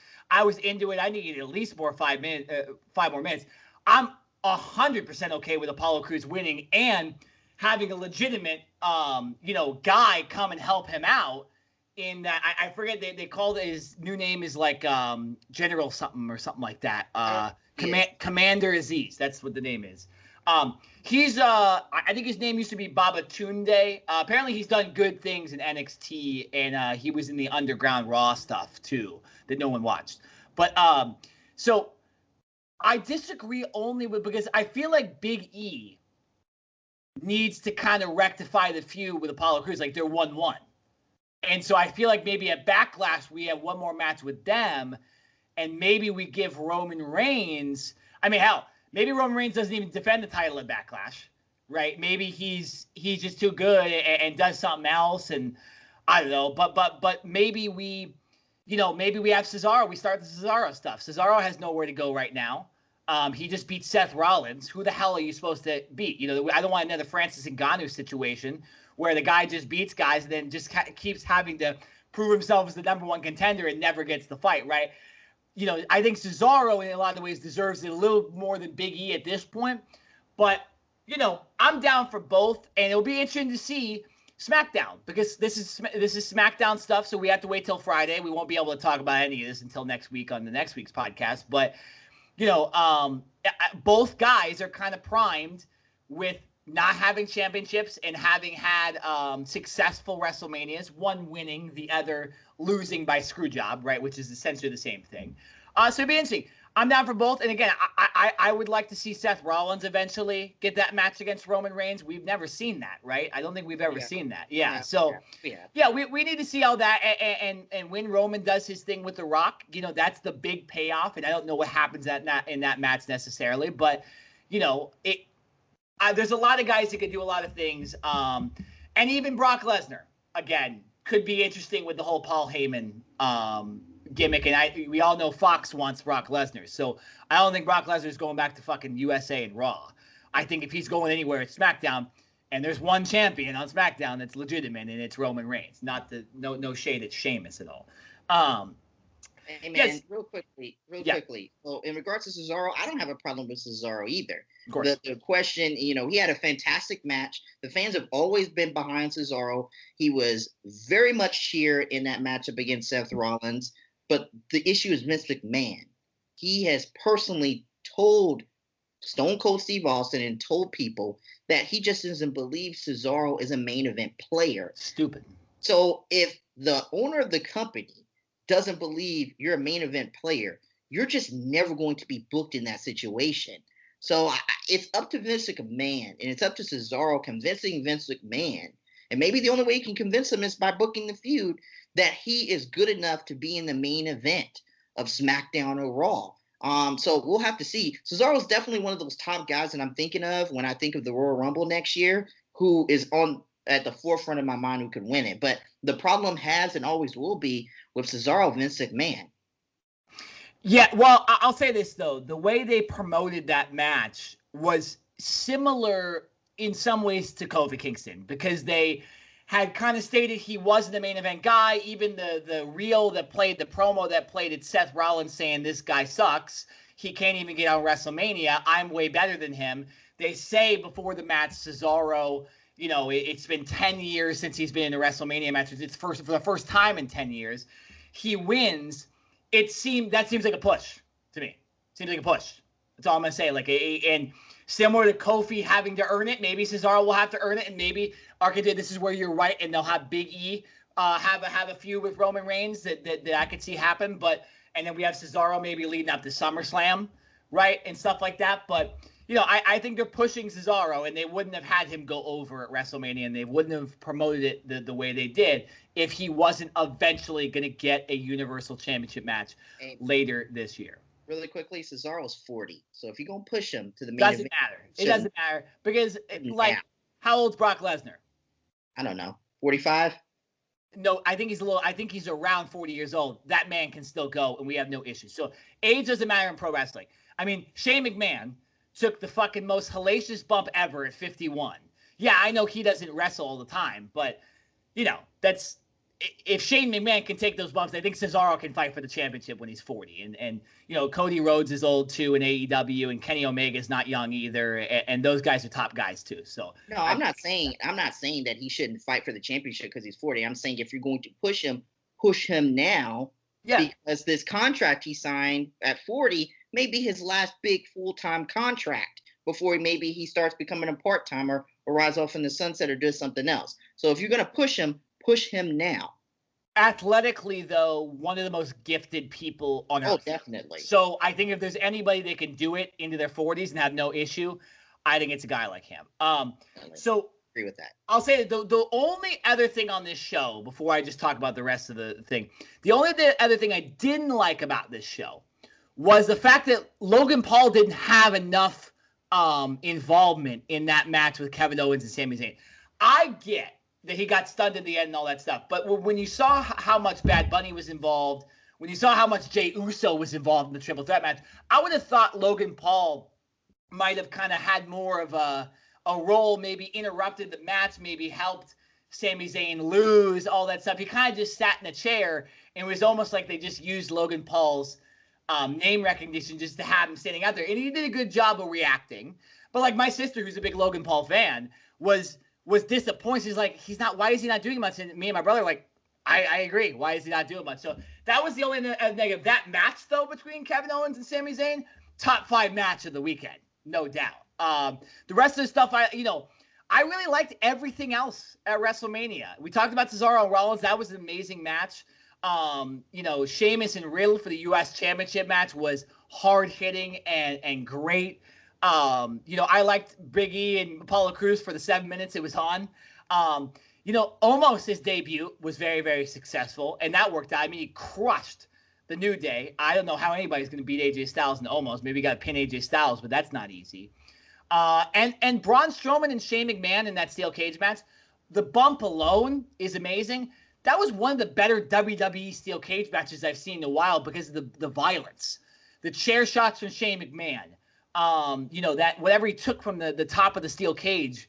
into it. I needed at least 5 more minutes. I'm 100% okay with Apollo Crews winning and having a legitimate, guy come and help him out. In that, I forget they called it, his new name is like General something or something like that. Commander Aziz. That's what the name is. He's I think his name used to be Babatunde. Apparently he's done good things in NXT, and he was in the Underground Raw stuff too that no one watched. But so I disagree only with, because I feel like Big E needs to kind of rectify the feud with Apollo Crews. Like they're 1-1. And so I feel like maybe at Backlash we have one more match with them, and maybe we give Roman Reigns, maybe Roman Reigns doesn't even defend the title at Backlash, right? Maybe he's just too good and does something else, and I don't know. But maybe we have Cesaro. We start the Cesaro stuff. Cesaro has nowhere to go right now. He just beat Seth Rollins. Who the hell are you supposed to beat? I don't want another Francis Ngannou situation where the guy just beats guys and then just keeps having to prove himself as the number one contender and never gets the fight, right? I think Cesaro in a lot of ways deserves it a little more than Big E at this point. But, I'm down for both, and it'll be interesting to see SmackDown, because this is SmackDown stuff, so we have to wait till Friday. We won't be able to talk about any of this until next week on the next week's podcast. But, both guys are kind of primed with not having championships and having had successful WrestleManias, one winning, the other losing by screw job, right, which is essentially the same thing. So it'd be interesting. I'm down for both. And again, I would like to see Seth Rollins eventually get that match against Roman Reigns. We've never seen that, right? I don't think we've ever seen that. We need to see all that. And when Roman does his thing with The Rock, that's the big payoff. And I don't know what happens in that match necessarily. But, there's a lot of guys that can do a lot of things. And even Brock Lesnar, again, could be interesting with the whole Paul Heyman gimmick. And we all know Fox wants Brock Lesnar. So I don't think Brock Lesnar is going back to fucking USA and Raw. I think if he's going anywhere, it's SmackDown. And there's one champion on SmackDown that's legitimate, and it's Roman Reigns. No shade at Sheamus at all. Hey, man, real quickly. So in regards to Cesaro, I don't have a problem with Cesaro either. Of course. The question, he had a fantastic match. The fans have always been behind Cesaro. He was very much cheered in that matchup against Seth Rollins. But the issue is Vince McMahon. He has personally told Stone Cold Steve Austin and told people that he just doesn't believe Cesaro is a main event player. Stupid. So if the owner of the company doesn't believe you're a main event player, you're just never going to be booked in that situation. So it's up to Vince McMahon, and it's up to Cesaro convincing Vince McMahon. And maybe the only way you can convince him is by booking the feud that he is good enough to be in the main event of SmackDown or Raw. So we'll have to see. Cesaro is definitely one of those top guys that I'm thinking of when I think of the Royal Rumble next year, who is at the forefront of my mind who could win it. But the problem has and always will be with Cesaro, Vince McMahon. Yeah, well, I'll say this, though. The way they promoted that match was similar in some ways to Kofi Kingston, because they had kind of stated he wasn't the main event guy. Even the reel that played, the promo that played it, Seth Rollins saying this guy sucks. He can't even get on WrestleMania. I'm way better than him. They say before the match, Cesaro, it's been 10 years since he's been in a WrestleMania match. It's for the first time in 10 years. He wins. That seems like a push to me. Seems like a push. That's all I'm gonna say. And similar to Kofi having to earn it, maybe Cesaro will have to earn it, and maybe Arca did. This is where you're right, and they'll have Big E have a feud with Roman Reigns that I could see happen. And then we have Cesaro maybe leading up to SummerSlam, right, and stuff like that. But I think they're pushing Cesaro, and they wouldn't have had him go over at WrestleMania, and they wouldn't have promoted it the way they did if he wasn't eventually going to get a Universal Championship match later this year. Really quickly, Cesaro's 40, so if you're gonna push him to the main doesn't event, matter. It doesn't matter because how old's Brock Lesnar? I don't know, 45. No, I think he's around 40 years old. That man can still go, and we have no issues. So age doesn't matter in pro wrestling. I mean, Shane McMahon took the fucking most hellacious bump ever at 51. Yeah, I know he doesn't wrestle all the time, but that's if Shane McMahon can take those bumps, I think Cesaro can fight for the championship when he's 40. And Cody Rhodes is old too in AEW, and Kenny Omega is not young either, and those guys are top guys too. So no, I'm not saying that he shouldn't fight for the championship because he's 40. I'm saying if you're going to push him now, because this contract he signed at 40 may be his last big full-time contract before maybe he starts becoming a part-timer or rides off in the sunset or does something else. So if you're going to push him now. Athletically, though, one of the most gifted people on earth. Oh, definitely. So I think if there's anybody that can do it into their 40s and have no issue, I think it's a guy like him. So agree with that. I'll say the only other thing on this show, before I just talk about the rest of the thing, the only other thing I didn't like about this show was the fact that Logan Paul didn't have enough involvement in that match with Kevin Owens and Sami Zayn. I get that he got stunned at the end and all that stuff. But when you saw how much Bad Bunny was involved, when you saw how much Jey Uso was involved in the triple threat match, I would have thought Logan Paul might have kind of had more of a role, maybe interrupted the match, maybe helped Sami Zayn lose, all that stuff. He kind of just sat in a chair, and it was almost like they just used Logan Paul's name recognition just to have him standing out there. And he did a good job of reacting. But like my sister, who's a big Logan Paul fan, was disappointed. She's like, why is he not doing much? And me and my brother were like, I agree. Why is he not doing much? So that was the only negative. That match, though, between Kevin Owens and Sami Zayn, top 5 match of the weekend, no doubt. The rest of the stuff, I really liked everything else at WrestleMania. We talked about Cesaro and Rollins. That was an amazing match. Sheamus and Riddle for the U.S. Championship match was hard-hitting and great. I liked Big E and Apollo Crews for the 7 minutes it was on. Almost his debut was very, very successful, and that worked out. I mean, he crushed the New Day. I don't know how anybody's going to beat AJ Styles in Almost. Maybe you got to pin AJ Styles, but that's not easy. And Braun Strowman and Shane McMahon in that steel cage match, the bump alone is amazing. That was one of the better WWE steel cage matches I've seen in a while because of the violence. The chair shots from Shane McMahon. That whatever he took from the top of the steel cage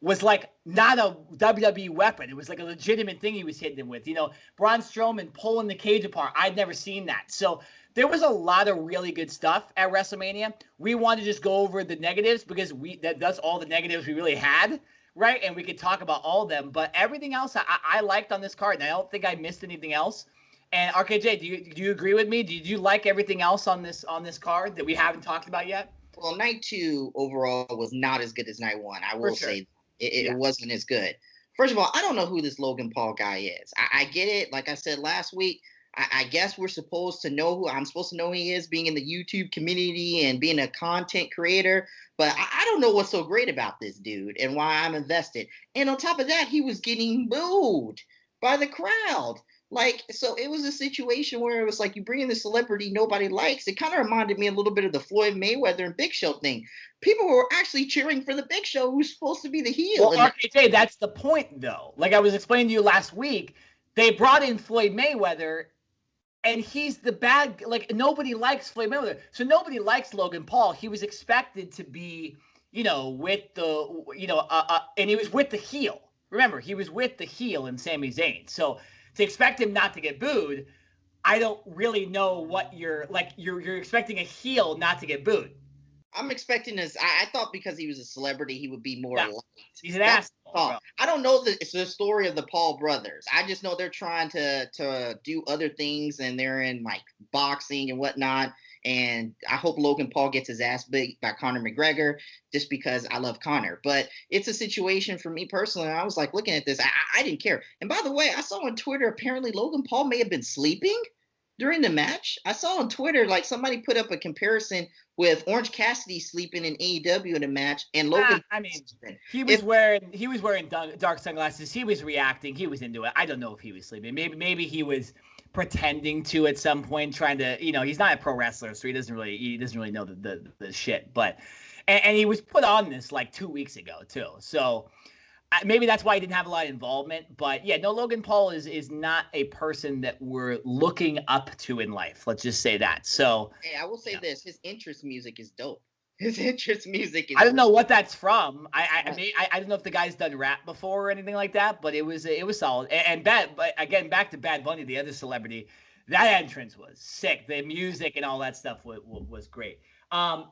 was like not a WWE weapon. It was like a legitimate thing he was hitting him with. Braun Strowman pulling the cage apart. I'd never seen that. So there was a lot of really good stuff at WrestleMania. We wanted to just go over the negatives because that's all the negatives we really had, right? And we could talk about all of them. But everything else I liked on this card, and I don't think I missed anything else. And RKJ, do you agree with me? Did you like everything else on this card that we haven't talked about yet? Well, night 2 overall was not as good as night 1. I will say it wasn't as good. First of all, I don't know who this Logan Paul guy is. I get it. Like I said last week, I guess we're supposed to know who I'm supposed to know who he is, being in the YouTube community and being a content creator. But I don't know what's so great about this dude and why I'm invested. And on top of that, he was getting booed by the crowd. So it was a situation where it was like you bring in the celebrity nobody likes. It kind of reminded me a little bit of the Floyd Mayweather and Big Show thing. People were actually cheering for the Big Show, who's supposed to be the heel. Well, RKJ, that's the point, though. Like I was explaining to you last week, they brought in Floyd Mayweather, and he's the bad. Like nobody likes Floyd Mayweather, so nobody likes Logan Paul. He was expected to be, with the, and he was with the heel. Remember, he was with the heel in Sami Zayn. So to expect him not to get booed, I don't really know what you're expecting a heel not to get booed. I'm expecting this. I thought because he was a celebrity, he would be more liked. He's an asshole. I don't know it's the story of the Paul brothers. I just know they're trying to do other things, and they're in like boxing and whatnot. And I hope Logan Paul gets his ass beat by Conor McGregor just because I love Conor. But it's a situation for me personally. I was like looking at this. I didn't care. And by the way, I saw on Twitter apparently Logan Paul may have been sleeping during the match. I saw on Twitter like somebody put up a comparison with Orange Cassidy sleeping in AEW in a match and Logan. I mean, he was wearing dark sunglasses. He was reacting. He was into it. I don't know if he was sleeping. Maybe he was pretending to at some point, trying to, he's not a pro wrestler, so he doesn't really know the shit. But and he was put on this like 2 weeks ago too. So maybe that's why he didn't have a lot of involvement. But yeah, no, Logan Paul is not a person that we're looking up to in life. Let's just say that. So hey, I will say this: his interest music is dope. His interest music is. I don't know what that's from. I don't know if the guy's done rap before or anything like that, but it was solid. But again, back to Bad Bunny, the other celebrity, that entrance was sick. The music and all that stuff was great.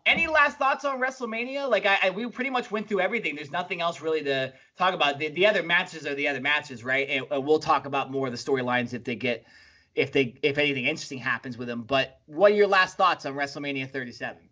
Any last thoughts on WrestleMania? Like we pretty much went through everything. There's nothing else really to talk about. The other matches are the other matches, right? And we'll talk about more of the storylines if anything interesting happens with them. But what are your last thoughts on WrestleMania 37?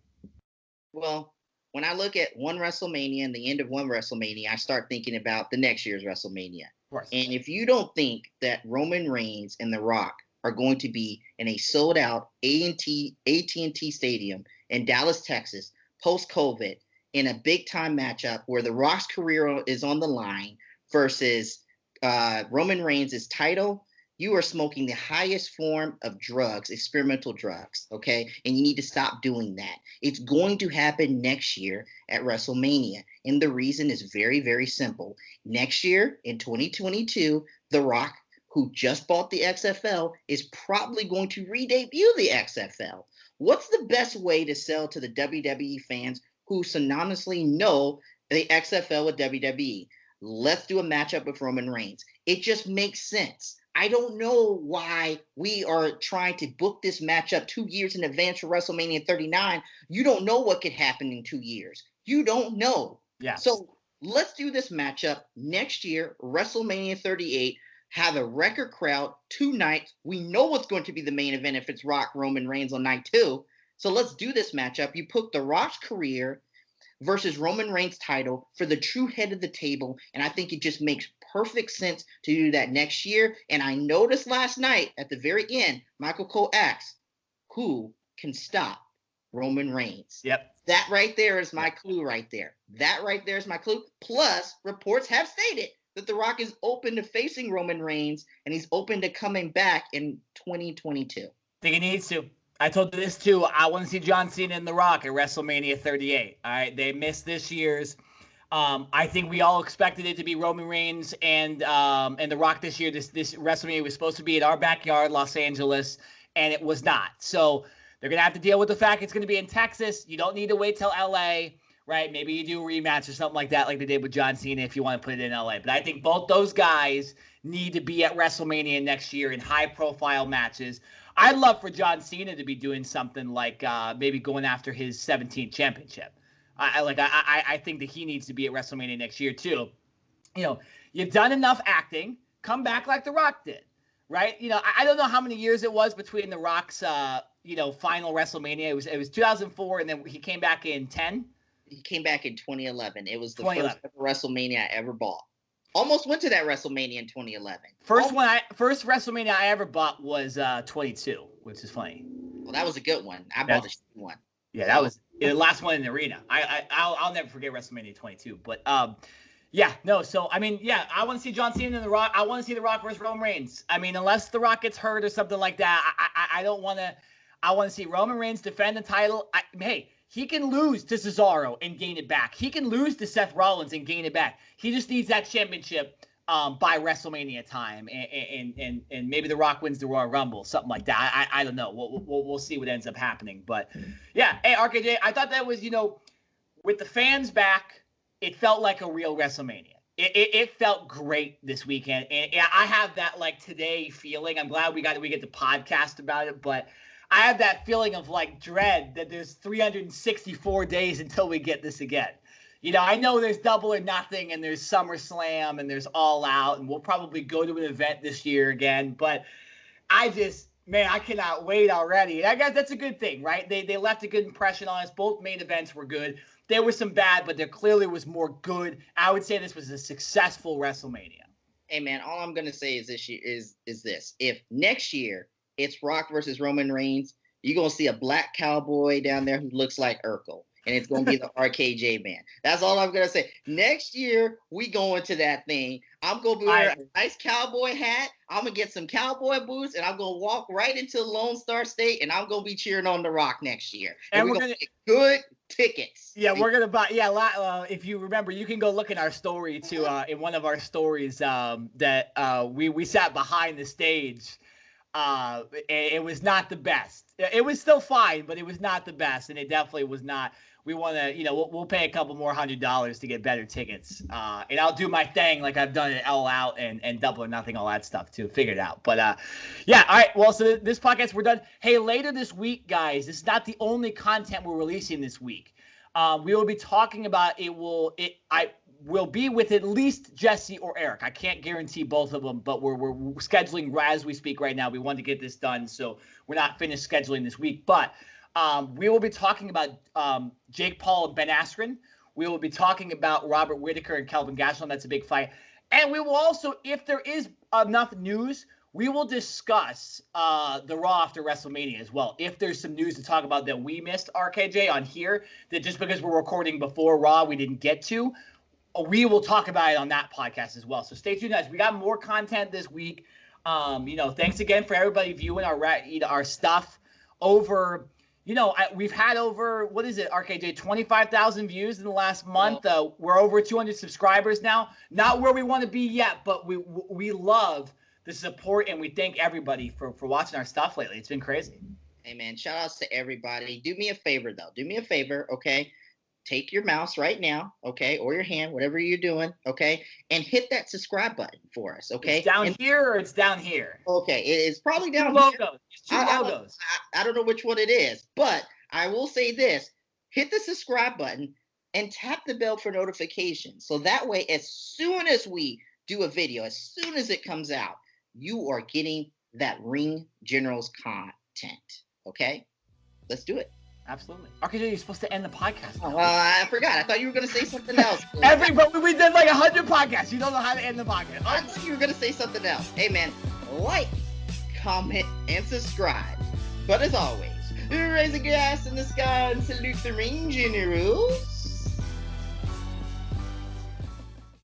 Well, when I look at one WrestleMania and the end of one WrestleMania, I start thinking about the next year's WrestleMania. Of course. And if you don't think that Roman Reigns and The Rock are going to be in a sold-out AT&T Stadium in Dallas, Texas, post-COVID, in a big-time matchup where The Rock's career is on the line versus Roman Reigns' title, you are smoking the highest form of drugs, experimental drugs, okay? And you need to stop doing that. It's going to happen next year at WrestleMania. And the reason is very, very simple. Next year, in 2022, The Rock, who just bought the XFL, is probably going to re-debut the XFL. What's the best way to sell to the WWE fans who synonymously know the XFL with WWE? Let's do a matchup with Roman Reigns. It just makes sense. I don't know why we are trying to book this matchup 2 years in advance for WrestleMania 39. You don't know what could happen in 2 years. You don't know. Yeah. So let's do this matchup next year, WrestleMania 38. Have a record crowd, 2 nights. We know what's going to be the main event if it's Rock Roman Reigns on night 2. So let's do this matchup. You put The Rock's career versus Roman Reigns' title for the true head of the table, and I think it just makes perfect sense to do that next year. And I noticed last night at the very end, Michael Cole asked, who can stop Roman Reigns? Yep. That right there is my clue right there. That right there is my clue. Plus, reports have stated that The Rock is open to facing Roman Reigns, and he's open to coming back in 2022. I think he needs to. I told you this too. I want to see John Cena and The Rock at WrestleMania 38. All right, they missed this year's. I think we all expected it to be Roman Reigns and The Rock this year. This WrestleMania was supposed to be at our backyard, Los Angeles, and it was not. So they're gonna have to deal with the fact it's gonna be in Texas. You don't need to wait till LA, right? Maybe you do a rematch or something like that, like they did with John Cena, if you want to put it in LA. But I think both those guys need to be at WrestleMania next year in high-profile matches. I'd love for John Cena to be doing something like maybe going after his 17th championship. I think that he needs to be at WrestleMania next year too. You've done enough acting. Come back like The Rock did, right? I don't know how many years it was between The Rock's final WrestleMania. It was 2004, and then he came back in 10. He came back in 2011. It was the first ever WrestleMania I ever bought. Almost went to that WrestleMania in 2011. First WrestleMania I ever bought was 22, which is funny. Well, that was a good one. I bought the one. Yeah, that was the last one in the arena. I'll never forget WrestleMania 22. But I want to see John Cena and The Rock. I want to see The Rock versus Roman Reigns. I mean, unless The Rock gets hurt or something like that, I don't want to. I want to see Roman Reigns defend the title. He can lose to Cesaro and gain it back. He can lose to Seth Rollins and gain it back. He just needs that championship by WrestleMania time, and maybe The Rock wins the Royal Rumble, something like that. I don't know. We'll see what ends up happening. But yeah, hey RKJ, I thought that was with the fans back, it felt like a real WrestleMania. It felt great this weekend, and I have that like today feeling. I'm glad we get to podcast about it, but I have that feeling of like dread that there's 364 days until we get this again. You know, I know there's Double or Nothing and there's SummerSlam and there's All Out, and we'll probably go to an event this year again. But I cannot wait already. And I guess that's a good thing, right? They left a good impression on us. Both main events were good. There was some bad, but there clearly was more good. I would say this was a successful WrestleMania. Hey man, all I'm gonna say is this year is this: if next year it's Rock versus Roman Reigns, you're gonna see a black cowboy down there who looks like Urkel, and it's gonna be the RKJ man. That's all I'm gonna say. Next year we go into that thing. I'm gonna wear a nice cowboy hat. I'm gonna get some cowboy boots, and I'm gonna walk right into Lone Star State, and I'm gonna be cheering on The Rock next year. And we're gonna get good tickets. Yeah, we're gonna buy. Yeah, if you remember, you can go look in our story too. In one of our stories, that we sat behind the stage. It was not the best. It was still fine, but it was not the best, and it definitely was not. We want to, we'll pay a couple more $100 to get better tickets. And I'll do my thing like I've done at All Out and Double or Nothing, all that stuff too. Figure it out. But yeah, all right. Well, so this podcast, we're done. Hey, later this week, guys, this is not the only content we're releasing this week. We will be talking about I will be with at least Jesse or Eric. I can't guarantee both of them, but we're scheduling as we speak right now. We want to get this done, so we're not finished scheduling this week. But we will be talking about Jake Paul and Ben Askren. We will be talking about Robert Whittaker and Kelvin Gastelum. That's a big fight. And we will also, if there is enough news, we will discuss the Raw after WrestleMania as well. If there's some news to talk about that we missed, RKJ, on here, that just because we're recording before Raw we didn't get to, we will talk about it on that podcast as well. So stay tuned, guys. We got more content this week. Thanks again for everybody viewing our stuff over. We've had over, what is it, RKJ, 25,000 views in the last month. We're over 200 subscribers now. Not where we want to be yet, but we love the support, and we thank everybody for watching our stuff lately. It's been crazy. Hey, man, shout outs to everybody. Do me a favor, though. Do me a favor, okay? Take your mouse right now, okay, or your hand, whatever you're doing, okay, and hit that subscribe button for us, okay? It's down here or it's down here? Okay, it's probably down here. It's two logos. I don't know which one it is, but I will say this. Hit the subscribe button and tap the bell for notifications. So that way, as soon as we do a video, as soon as it comes out, you are getting that Ring Generals content, okay? Let's do it. Absolutely. RKJ, you're supposed to end the podcast. Oh, I forgot. I thought you were going to say something else. But we did like 100 podcasts. You don't know how to end the podcast. I thought you were going to say something else. Hey, man, like, comment, and subscribe. But as always, raise a glass in the sky and salute the Ring Generals.